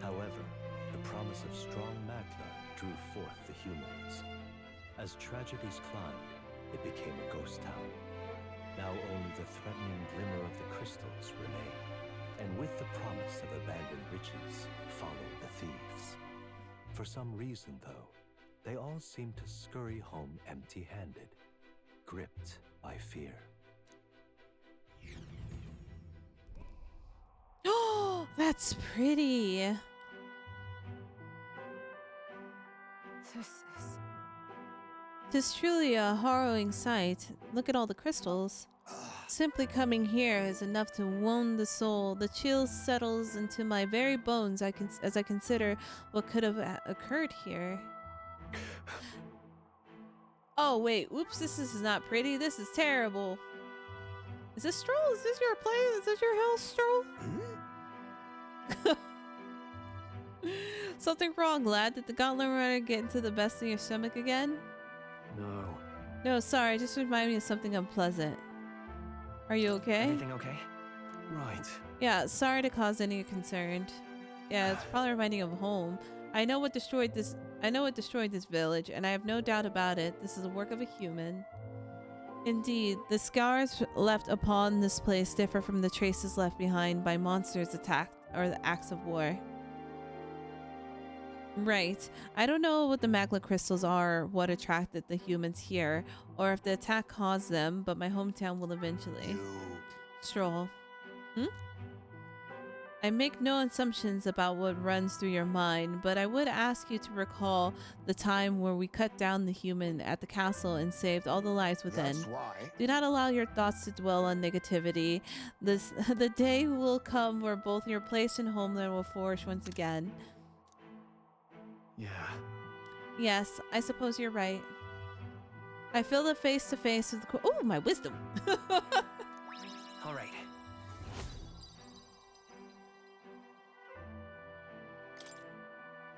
However, the promise of strong magla drew forth the humans. As tragedies climbed, it became a ghost town. Now only the threatening glimmer of the crystals remain. And with the promise of abandoned riches followed the thieves. For some reason, though, they all seem to scurry home empty-handed, gripped by fear. Oh, that's pretty. Tis truly a harrowing sight. Look at all the crystals. Simply coming here is enough to wound the soul. The chill settles into my very bones as I consider what could have occurred here. Oh wait, oops, this is not pretty. This is terrible. Is this Stroll? Is this your place? Is this your house, Stroll? Something wrong, lad? Did the gauntlet runner get into the best of your stomach again? No. No, sorry, just remind me of something unpleasant. Are you okay? Everything okay? Right. Yeah, sorry to cause any concern. Yeah, it's probably reminding of home. I know what destroyed this village, and I have no doubt about it. This is the work of a human. Indeed, the scars left upon this place differ from the traces left behind by monsters attacked or the acts of war. Right. I don't know what the magla crystals are, what attracted the humans here, or if the attack caused them, but my hometown will eventually. Stroll. I make no assumptions about what runs through your mind, but I would ask you to recall the time where we cut down the human at the castle and saved all the lives within. That's why. Do not allow your thoughts to dwell on negativity. The day will come where both your place and homeland will flourish once again. Yeah. Yes, I suppose you're right. I feel the face to face with the oh, my wisdom. All right.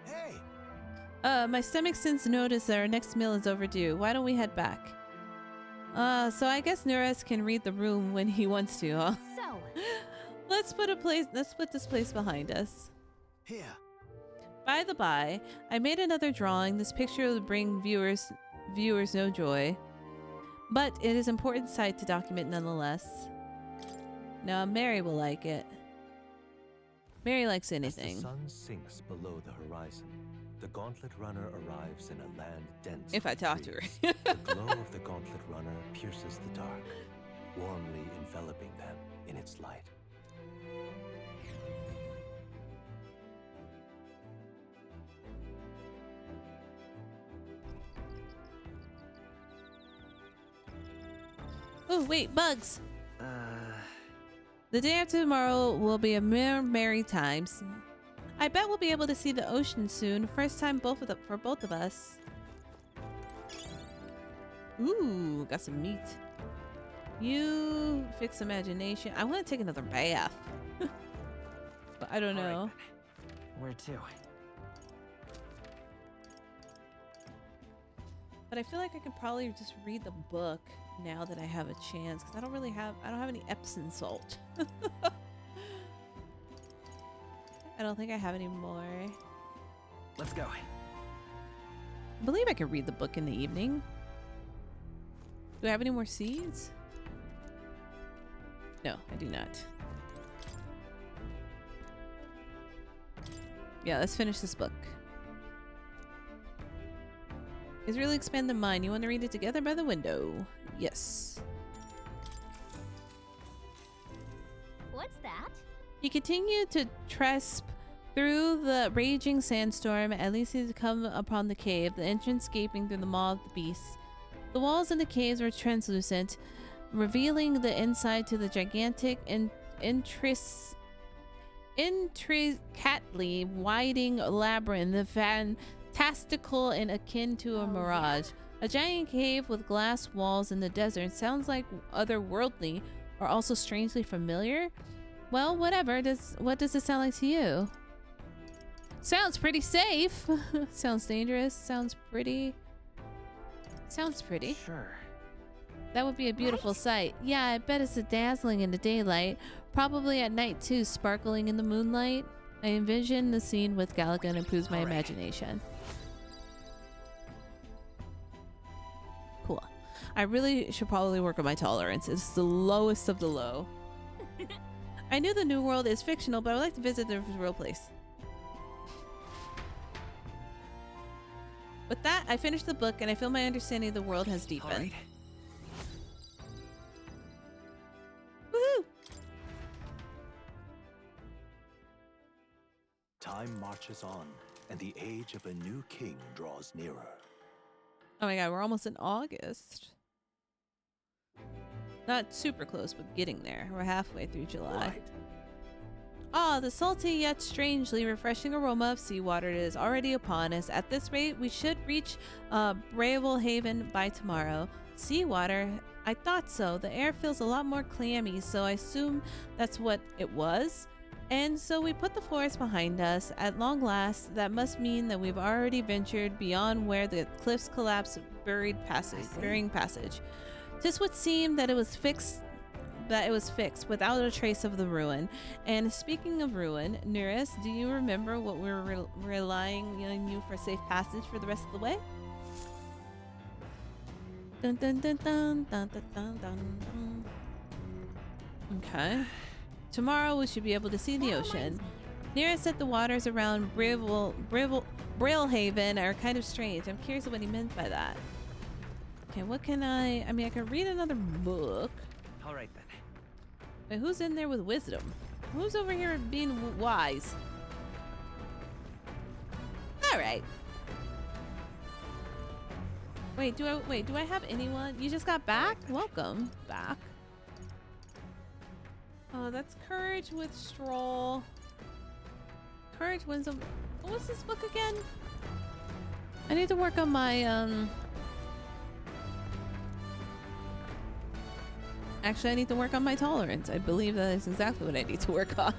Hey. My stomach since noticed that our next meal is overdue. Why don't we head back? So I guess Nures can read the room when he wants to, huh? So, Let's put this place behind us. Here. By the by, I made another drawing. This picture will bring viewers no joy, but it is an important sight to document nonetheless. Now, Mary will like it. Mary likes anything. As the sun sinks below the horizon, the Gauntlet Runner arrives in a land dense If I with talk to her. trees. The glow of the Gauntlet Runner pierces the dark, warmly enveloping them in its light. Oh, wait, bugs. The day after tomorrow will be a merry times. I bet we'll be able to see the ocean soon. First time for both of us. Ooh, got some meat. You fix imagination. I want to take another bath. But I don't know. Where to? But I feel like I could probably just read the book now that I have a chance, because I don't have any Epsom salt. I don't think I have any more. Let's go. I believe I could read the book in the evening. Do I have any more seeds? No, I do not. Yeah, let's finish this book. It's really expand the mind. You want to read it together by the window? Yes. What's that? You continue to tresp through the raging sandstorm, at least you come upon the cave, the entrance gaping through the maw of the beasts. The walls in the caves were translucent, revealing the inside to the gigantic intricately winding labyrinth, fantastical and akin to a mirage. A giant cave with glass walls in the desert sounds like otherworldly, or also strangely familiar. Well, whatever. What does it sound like to you? Sounds pretty safe. Sounds dangerous. Sounds pretty. Sounds pretty. Sure. That would be a beautiful sight. Yeah, I bet it's dazzling in the daylight. Probably at night too, sparkling in the moonlight. I envision the scene with Galaga and improves my imagination. Cool. I really should probably work on my tolerance. It's the lowest of the low. I knew the New World is fictional, but I would like to visit the real place. With that, I finished the book and I feel my understanding of the world has deepened. Woohoo! Time marches on, and the age of a new king draws nearer. Oh my god, we're almost in August. Not super close, but getting there. We're halfway through July. Right. Ah, the salty yet strangely refreshing aroma of seawater is already upon us. At this rate, we should reach Brilehaven by tomorrow. Seawater? I thought so. The air feels a lot more clammy, so I assume that's what it was. And so we put the forest behind us. At long last, that must mean that we've already ventured beyond where the cliffs collapse, burying passage. 'Tis would seem that it was fixed without a trace of the ruin. And speaking of ruin, Nearest, do you remember what we were relying on you for safe passage for the rest of the way? Dun dun dun dun dun dun dun dun. Okay. Tomorrow we should be able to see the ocean. Nearest said the waters around Brilehaven are kind of strange. I'm curious what he meant by that. Okay, what can I mean, I can read another book. All right then. Wait, who's in there with wisdom? Who's over here being wise? All right. Wait, do I have anyone? You just got back? Welcome back. Oh, that's courage with stroll. Courage wins. What was this book again? I need to work on my Actually, I need to work on my tolerance. I believe that is exactly what I need to work on.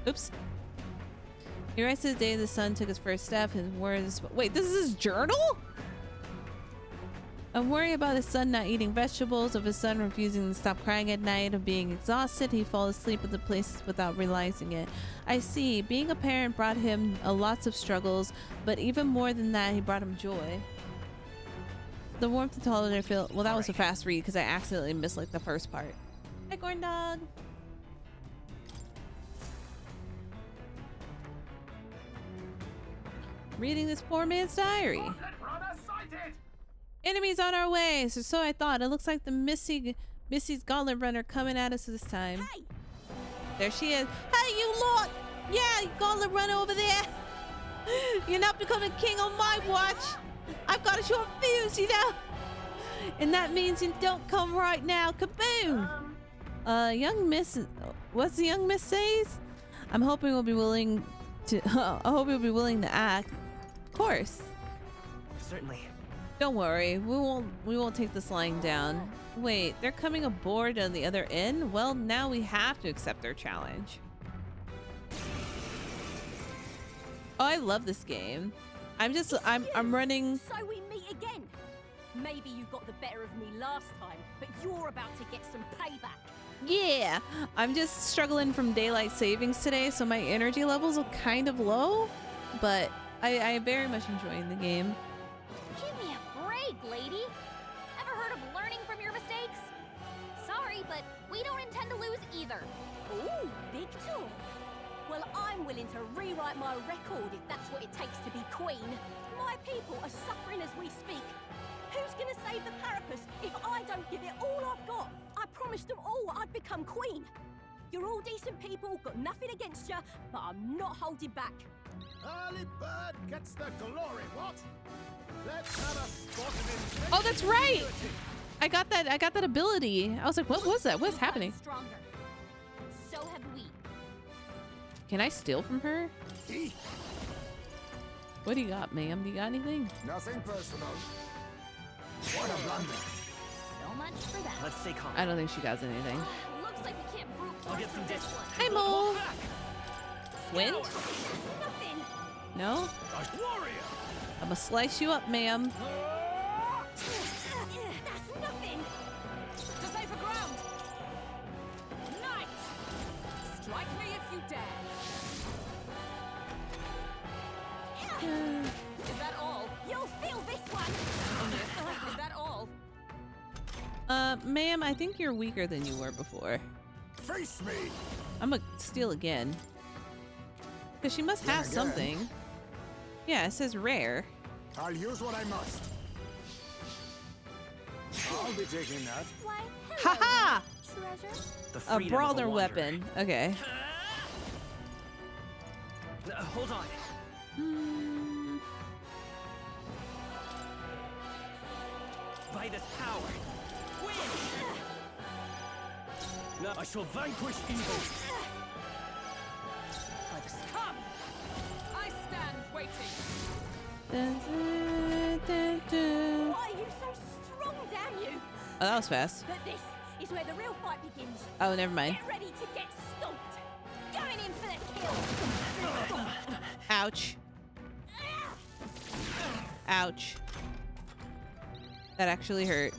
Oops. He writes the day the son took his first step. His words. Wait, this is his journal? I'm worried about his son not eating vegetables, of his son refusing to stop crying at night, of being exhausted. He falls asleep at the places without realizing it. I see. Being a parent brought him lots of struggles, but even more than that, he brought him joy. The warmth and tolerance I feel. Well, that was a fast read because I accidentally missed like the first part. Hi, corn dog. Reading this poor man's diary. Enemies on our way, so I thought. It looks like the Missy's gauntlet runner coming at us this time. Hey! There she is. Hey, you lot! Yeah, gauntlet runner over there. You're not becoming king on my watch. I've got a short fuse, you know. And that means you don't come right now. Kaboom! Young Miss, what's the young Miss says? I'm hoping we'll be willing to. I hope you'll be willing to act. Of course. Certainly. Don't worry, we won't take this lying down. Wait, they're coming aboard on the other end? Well, now we have to accept their challenge. Oh, I love this game. I'm running. So we meet again. Maybe you got the better of me last time, but you're about to get some payback. Yeah, I'm just struggling from daylight savings today, so my energy levels are kind of low, but I very much enjoying the game. Give me a break, lady. Ever heard of learning from your mistakes? Sorry, but we don't intend to lose either. Ooh, big talk. Well, I'm willing to rewrite my record if that's what it takes to be queen. My people are suffering as we speak. Who's gonna save the Parapus if I don't give it all I've got? I promised them all I'd become queen. You're all decent people, got nothing against you, but I'm not holding back. Early bird gets the glory, what? Let's have a spot of Oh, that's right. I got that ability. I was like, what was that? What's happening? Stronger. So have we. Can I steal from her? What do you got, ma'am? Do you got anything? Nothing personal. What a blunder. So much for that. Let's stay calm. I don't think she got anything. Looks like we can't brute I'll get some this distance. one. Hi, Mole. Wind? Nothing. No? Warrior. I'm gonna slice you up, ma'am. That's nothing. To safer ground. Knight. Strike me if you dare. Is that all? You'll feel this one. Is that all? Ma'am, I think you're weaker than you were before. Face me. I'm gonna steal again. Cause she must have something. Yeah, it says rare. I'll use what I must. I'll be taking that. Why, Haha! treasure? The A freedom of brawler wanderer. weapon. Okay. Hold on. By this power, win! No, I shall vanquish evil. By this come. I stand waiting. Why are you so strong, damn you? Oh, that was fast. But this is where the real fight begins. Oh, never mind. Get ready to get stomped. Going in for the kill. Ouch. Ouch. That actually hurt.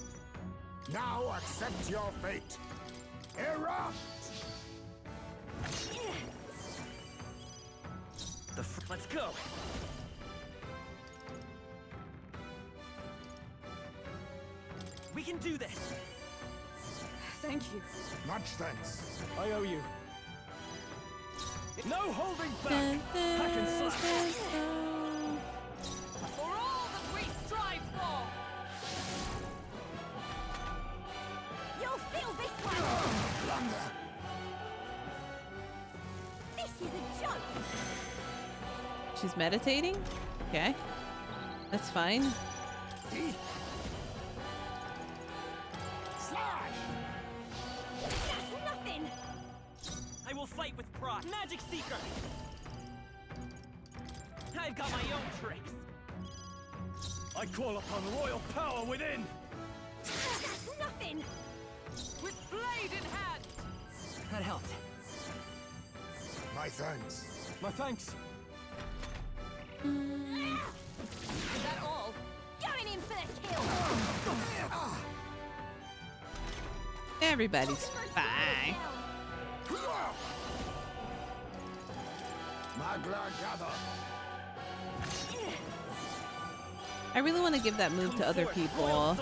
Now accept your fate. Erupt! Let's go. We can do this. Thank you. Much thanks. I owe you. No holding back. Hack and slash. For all that we strive for. You'll feel this one. Blunder. This is a joke. She's meditating? Okay. That's fine. Slash! That's nothing. I will fight with pride. Magic Seeker! I've got my own tricks. I call upon royal power within. That's nothing. With blade in hand. That helped. My thanks. My thanks. Is that all? Going in for the kill. Everybody's fine. Magla gather. I really want to give that move to other people.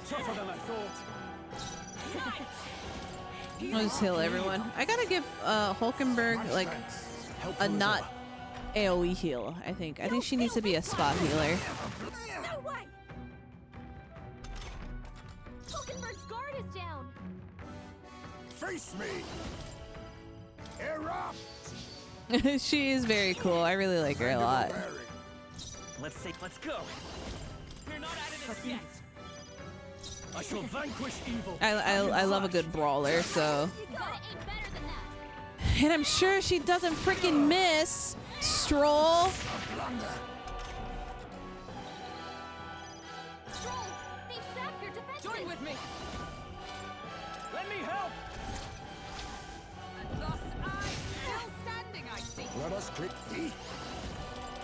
Tougher than I thought. I'll just heal everyone. I gotta give Hulkenberg like a not AoE heal, I think. I think she needs to be a spot healer. No way. Hulkenberg's guard is down. Face me. Erupt. She is very cool. I really like her a lot. Let's go. We're not out of this yet. I shall vanquish evil. I love a good brawler, so You gotta aim better than that. And I'm sure she doesn't freaking miss. Stroll. Stroll, they've sapped your defenses. Join with me. Let me help! Atlus, still standing, I see. Let us click thee.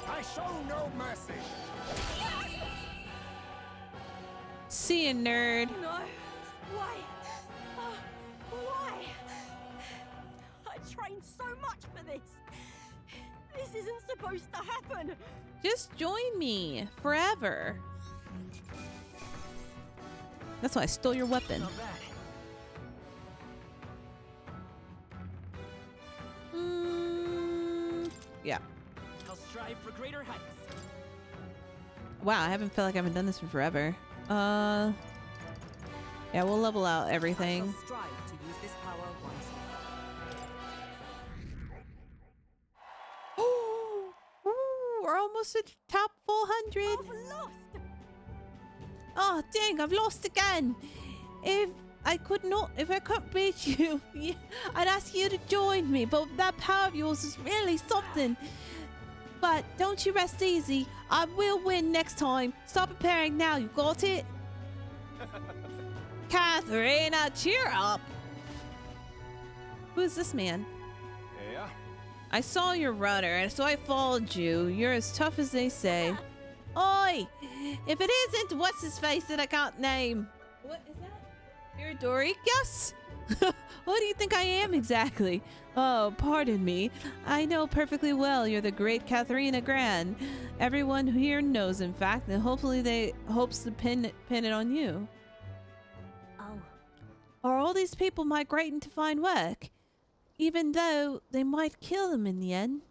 I show no mercy. See you, nerd. No. Why? Why? I trained so much for this. This isn't supposed to happen. Just join me forever. That's why I stole your weapon. Yeah. I'll strive for greater heights. Wow, I haven't felt like I haven't done this in forever. Yeah, we'll level out everything. Strive to use this power wisely. Ooh, we're almost at top 400. I've lost. Oh, dang, I've lost again. If I couldn't beat you, I'd ask you to join me, but that power of yours is really something. But don't you rest easy. I will win next time. Start preparing now. You got it? Katharina, cheer up. Who's this man? Yeah. I saw your rudder, and so I followed you. You're as tough as they say. Oi! If it isn't what's his face that I can't name. What is that? You're Doricus? What do you think I am exactly? Oh, pardon me. I know perfectly well you're the great Katharina Gran. Everyone here knows, in fact, and hopefully they hopes to pin it on you. Oh. Are all these people migrating to find work? Even though they might kill them in the end?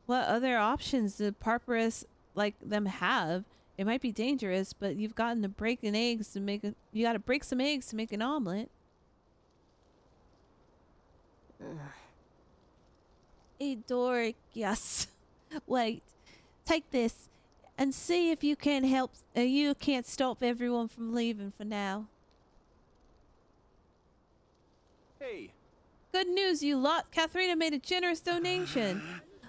What other options do Parpers like them have? It might be dangerous, but you've gotten to break an eggs to make you gotta break some eggs to make an omelet. Edoric, yes. Wait, take this and see if you can help. You can't stop everyone from leaving for now. Hey. Good news, you lot. Katharina made a generous donation.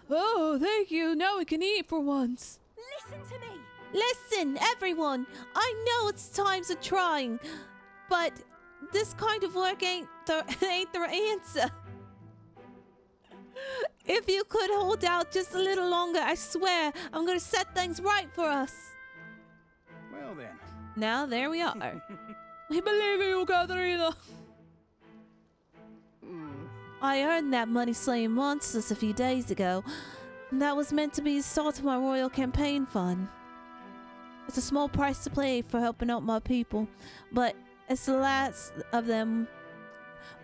Oh, thank you. Now we can eat for once. Listen to me. Listen, everyone. I know it's times of trying, but this kind of work ain't the answer. If you could hold out just a little longer, I swear I'm gonna set things right for us. Well then. Now there we are. We believe in you, Katharina. I earned that money slaying monsters a few days ago. That was meant to be the start of my royal campaign fund. It's a small price to pay for helping out my people, but it's the last of them.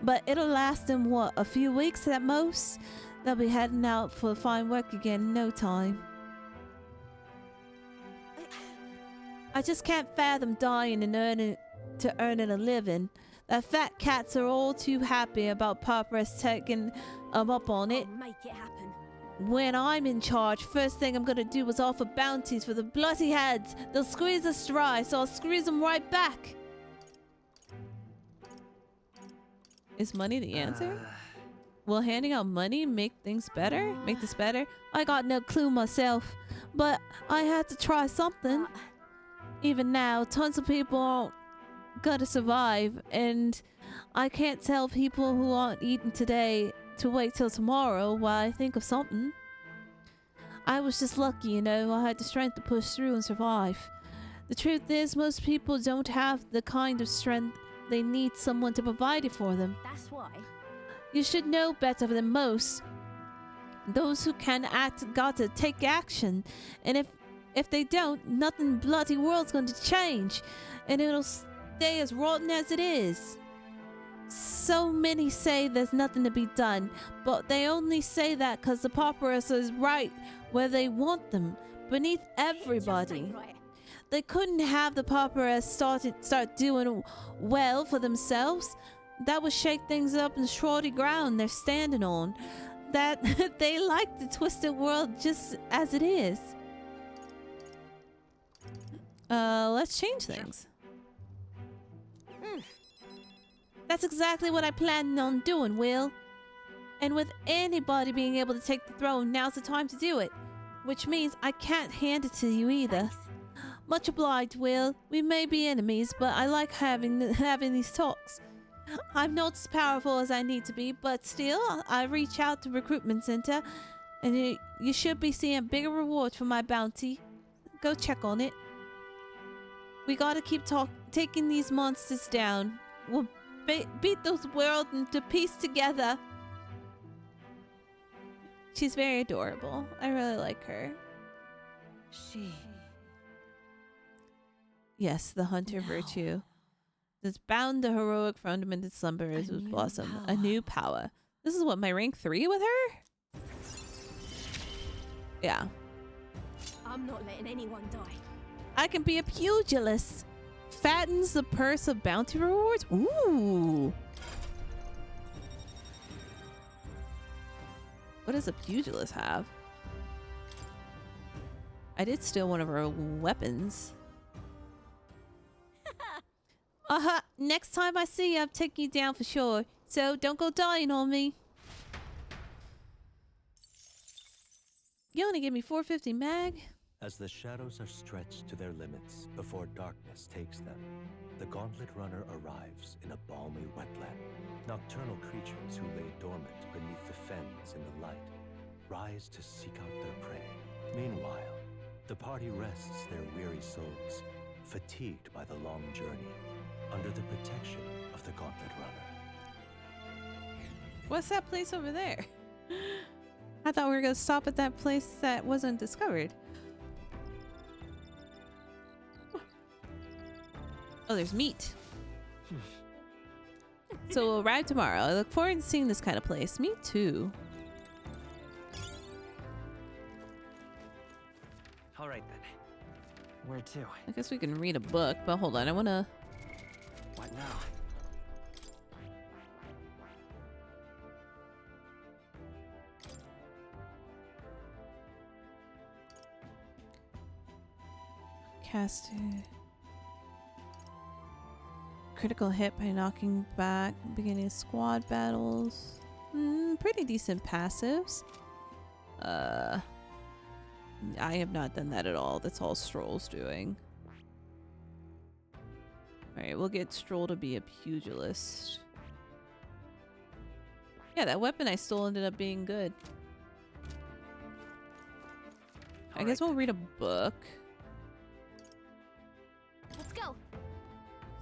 But it'll last them, what, a few weeks at most? They'll be heading out for fine work again in no time. I just can't fathom dying and earning a living. The fat cats are all too happy about Parpers taking them up on it. I'll make it happen. When I'm in charge, first thing I'm gonna do is offer bounties for the bloody heads. They'll squeeze us dry, so I'll squeeze them right back. Is money the answer? Will handing out money make things better? Make this better? I got no clue myself, but I had to try something. Even now, tons of people aren't gonna survive, and I can't tell people who aren't eating today to wait till tomorrow while I think of something. I was just lucky, you know. I had the strength to push through and survive. The truth is, most people don't have the kind of strength they need someone to provide it for them. That's why. You should know better than most. Those who can act got to take action, and if they don't, nothing in the bloody world's going to change, and it'll stay as rotten as it is. So many say there's nothing to be done, but they only say that because the Parpers is right where they want them, beneath everybody. They couldn't have the Parpers start doing well for themselves. That would shake things up in shorty ground they're standing on. That they like the twisted world just as it is. Let's change things. That's exactly what I planned on doing, Will. And with anybody being able to take the throne, now's the time to do it. Which means I can't hand it to you either. Thanks. Much obliged, Will. We may be enemies, but I like having these talks. I'm not as powerful as I need to be, but still, I reach out to recruitment center, and you should be seeing bigger rewards for my bounty. Go check on it. We gotta keep taking these monsters down. We'll beat those world into peace together. She's very adorable. I really like her. Yes, the hunter virtue. That's bound the heroic fundamented slumberers with blossom. A new power. This is what, my rank 3 with her? Yeah. I'm not letting anyone die. I can be a pugilist. Fattens the purse of bounty rewards. Ooh. What does a pugilist have? I did steal one of her weapons. Next time I see you, I'm taking you down for sure. So don't go dying on me. You only give me 450 mag? As the shadows are stretched to their limits before darkness takes them, the Gauntlet Runner arrives in a balmy wetland. Nocturnal creatures who lay dormant beneath the fens in the light rise to seek out their prey. Meanwhile, the party rests their weary souls, fatigued by the long journey, under the protection of the Gauntlet Runner. What's that place over there? I thought we were going to stop at that place that wasn't discovered. Oh, there's meat. So we'll arrive tomorrow. I look forward to seeing this kind of place. Me too. All right then. Where to? I guess we can read a book, but hold on. I want to... What now? Cast it. Critical hit by knocking back. Beginning of squad battles. Pretty decent passives. I have not done that at all. That's all Stroll's doing. Alright, we'll get Stroll to be a pugilist. Yeah, that weapon I stole ended up being good. I guess we'll read a book. Let's go.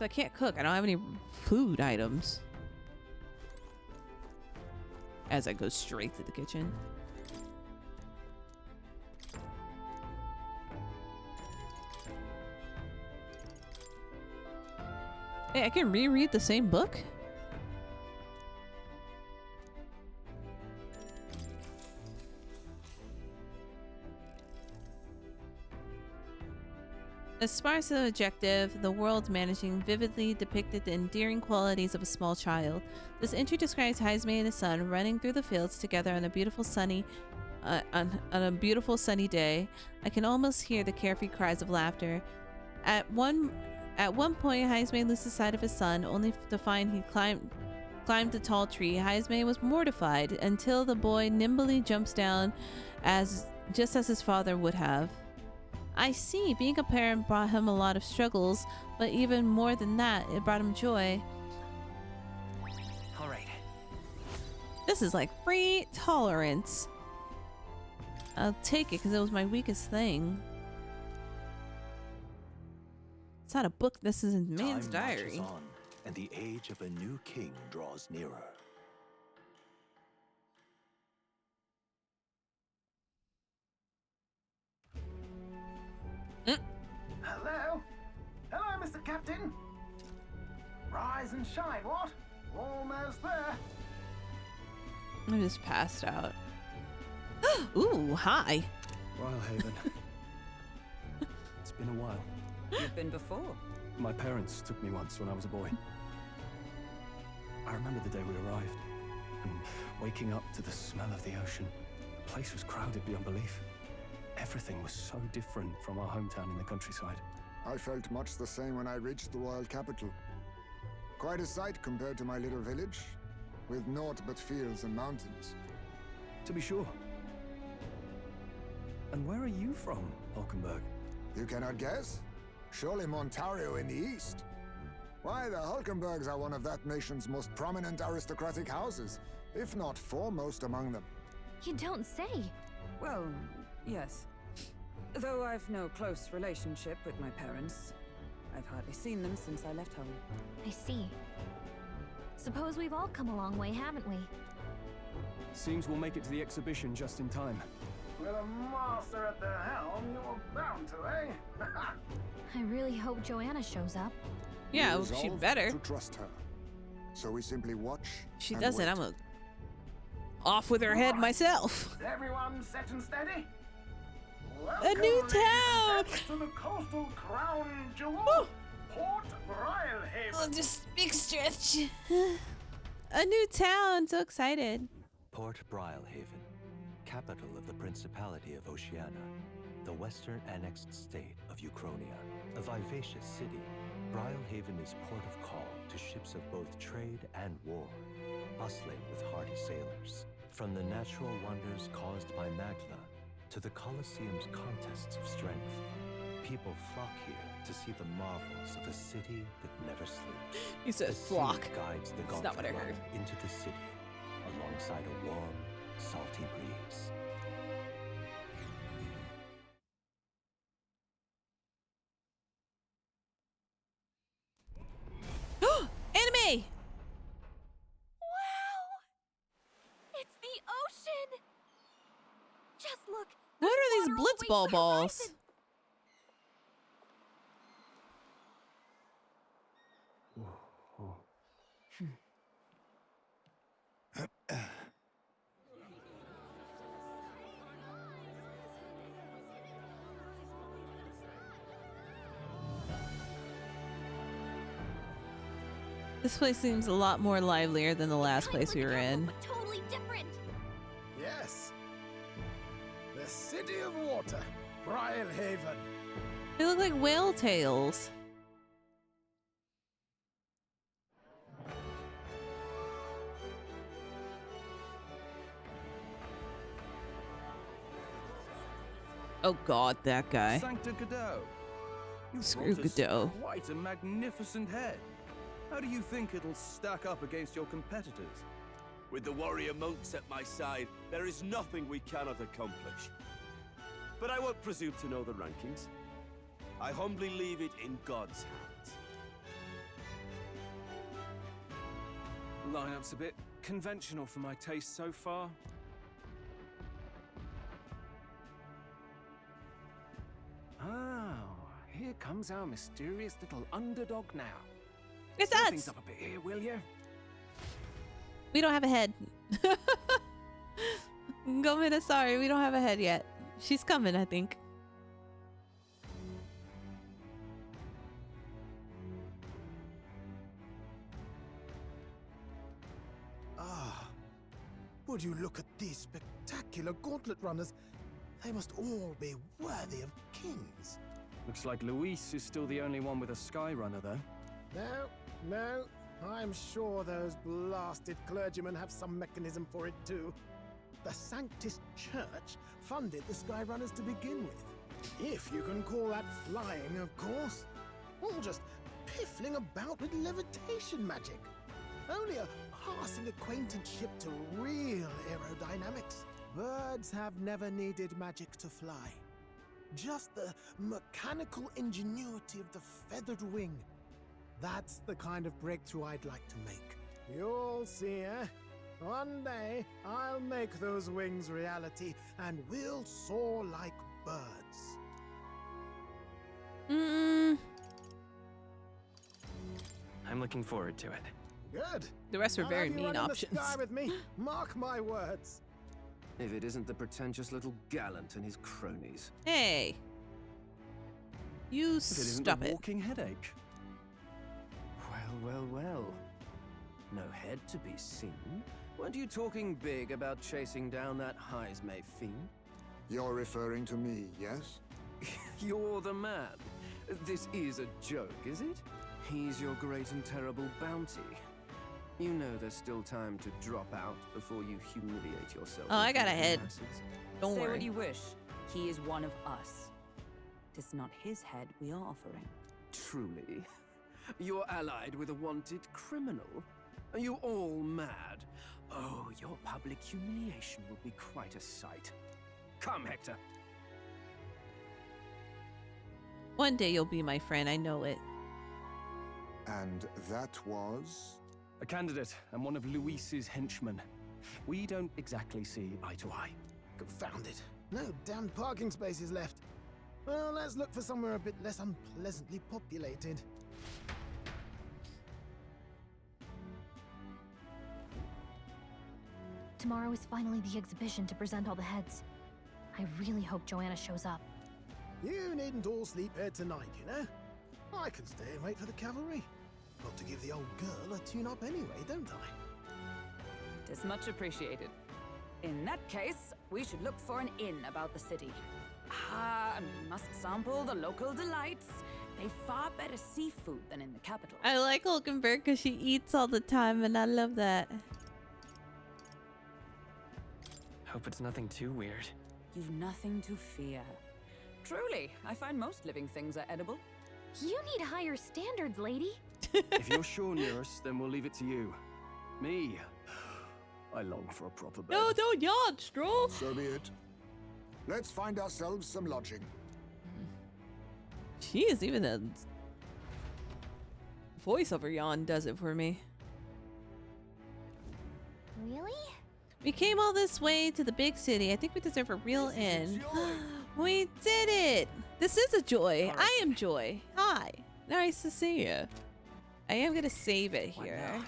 I can't cook. I don't have any food items. As I go straight to the kitchen. Hey, I can reread the same book? As far as the objective, the world managing vividly depicted the endearing qualities of a small child. This entry describes Heisme and his son running through the fields together on a beautiful sunny day. I can almost hear the carefree cries of laughter. At one point, Heisme loses sight of his son, only to find he climbed a tall tree. Heisme was mortified until the boy nimbly jumps down just as his father would have. I see. Being a parent brought him a lot of struggles, but even more than that, it brought him joy. All right. This is like free tolerance. I'll take it because it was my weakest thing. It's not a book. This is a man's diary. Time marches on, and the age of a new king draws nearer. Hello? Hello, Mr. Captain. Rise and shine, what? Almost there. I just passed out. Ooh, hi. Brilehaven. It's been a while. You've been before. My parents took me once when I was a boy. I remember the day we arrived, and waking up to the smell of the ocean. The place was crowded beyond belief. Everything was so different from our hometown in the countryside. I felt much the same when I reached the royal capital. Quite a sight compared to my little village, with naught but fields and mountains. To be sure. And where are you from, Hulkenberg? You cannot guess? Surely Montario in the east. Why, the Hulkenbergs are one of that nation's most prominent aristocratic houses, if not foremost among them. You don't say. Well, yes. Though I've no close relationship with my parents, I've hardly seen them since I left home. I see. Suppose we've all come a long way, haven't we? Seems we'll make it to the exhibition just in time. With a master at the helm, you're bound to, eh? I really hope Joanna shows up. Yeah, We she resolved better. to trust her. So we simply watch. She and doesn't. wait. I'm gonna off with her head myself. Everyone set and steady? A new Welcome, ladies town! and gents, to the coastal crown jewel, Port Brilehaven. Oh, just big stretch. A new town. So excited. Port Brilehaven, capital of the Principality of Oceania, the western annexed state of Uchronia. A vivacious city, Brilehaven is port of call to ships of both trade and war, bustling with hardy sailors. From the natural wonders caused by Magla to the Colosseum's contests of strength, people flock here to see the marvels of a city that never sleeps. He said The sea flock. guides the That's not what I gauntlet heard. runner into the city, alongside a warm, salty breeze. Anime! Wow! It's the ocean! Just look! What there's are these water all the way blitzball to the balls? horizon. This place seems a lot more livelier than the last place we were in. Totally different! Yes. The city of water, Brilehaven. They look like whale tails. Oh god, that guy. Sancta Godot. You've Screw brought us Godot. Quite a magnificent head. How do you think it'll stack up against your competitors? With the warrior monks at my side, there is nothing we cannot accomplish. But I won't presume to know the rankings. I humbly leave it in God's hands. Lineup's a bit conventional for my taste so far. Oh, here comes our mysterious little underdog now. It's Slow us! things up a bit here, will you? We don't have a head. Gomina, sorry, we don't have a head yet. She's coming, I think. Ah, would you look at these spectacular gauntlet runners? They must all be worthy of kings. Looks like Luis is still the only one with a Skyrunner, though. No, I'm sure those blasted clergymen have some mechanism for it too. The Sanctus Church funded the Skyrunners to begin with. If you can call that flying, of course. All just piffling about with levitation magic. Only a passing acquaintanceship to real aerodynamics. Birds have never needed magic to fly. Just the mechanical ingenuity of the feathered wing. That's the kind of breakthrough I'd like to make. You'll see, eh? One day, I'll make those wings reality, and we'll soar like birds. I'm looking forward to it. Good. The rest were I'll very have you mean run in options. the sky with me. Mark my words. If it isn't the pretentious little gallant and his cronies. Hey. You If it isn't stop a it. walking headache. Well. No head to be seen. Weren't you talking big about chasing down that Heismay fiend? You're referring to me, yes? You're the man. This is a joke, is it? appease your great and terrible bounty. You know there's still time to drop out before you humiliate yourself. Oh, I got a head. Don't Say worry. what you wish. He is one of us. Tis not his head we are offering. Truly? You're allied with a wanted criminal? Are you all mad? Oh, your public humiliation will be quite a sight. Come, Hector. One day you'll be my friend, I know it. And that was? A candidate and one of Luis's henchmen. We don't exactly see eye to eye. Confound it. No damn parking spaces left. Well, let's look for somewhere a bit less unpleasantly populated. Tomorrow is finally the exhibition to present all the heads. I really hope Joanna shows up. You needn't all sleep here tonight, you know? I can stay and wait for the cavalry. Got to give the old girl a tune-up anyway, don't I? Tis much appreciated. In that case, we should look for an inn about the city. And we must sample the local delights. They've far better seafood than in the capital. I like Hulkenberg because she eats all the time, and I love that. Hope it's nothing too weird. You've nothing to fear. Truly, I find most living things are edible. You need higher standards, lady. If you're sure, Nearest, then we'll leave it to you. Me, I long for a proper bed. No, don't yawn, Stroll. So be it. Let's find ourselves some lodging. Jeez, even the voiceover yawn does it for me. Really? We came all this way to the big city. I think we deserve a real inn. We did it! This is a Joy. I am Joy. Hi. Nice to see you. I am going to save it here.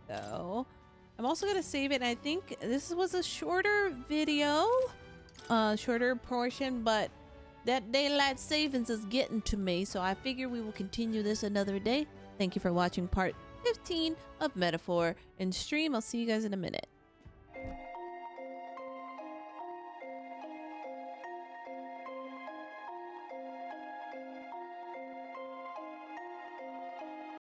So, I'm also going to save it. And I think this was a shorter video. Shorter portion, but that daylight savings is getting to me. So I figure we will continue this another day. Thank you for watching part 15 of Metaphor and Stream. I'll see you guys in a minute.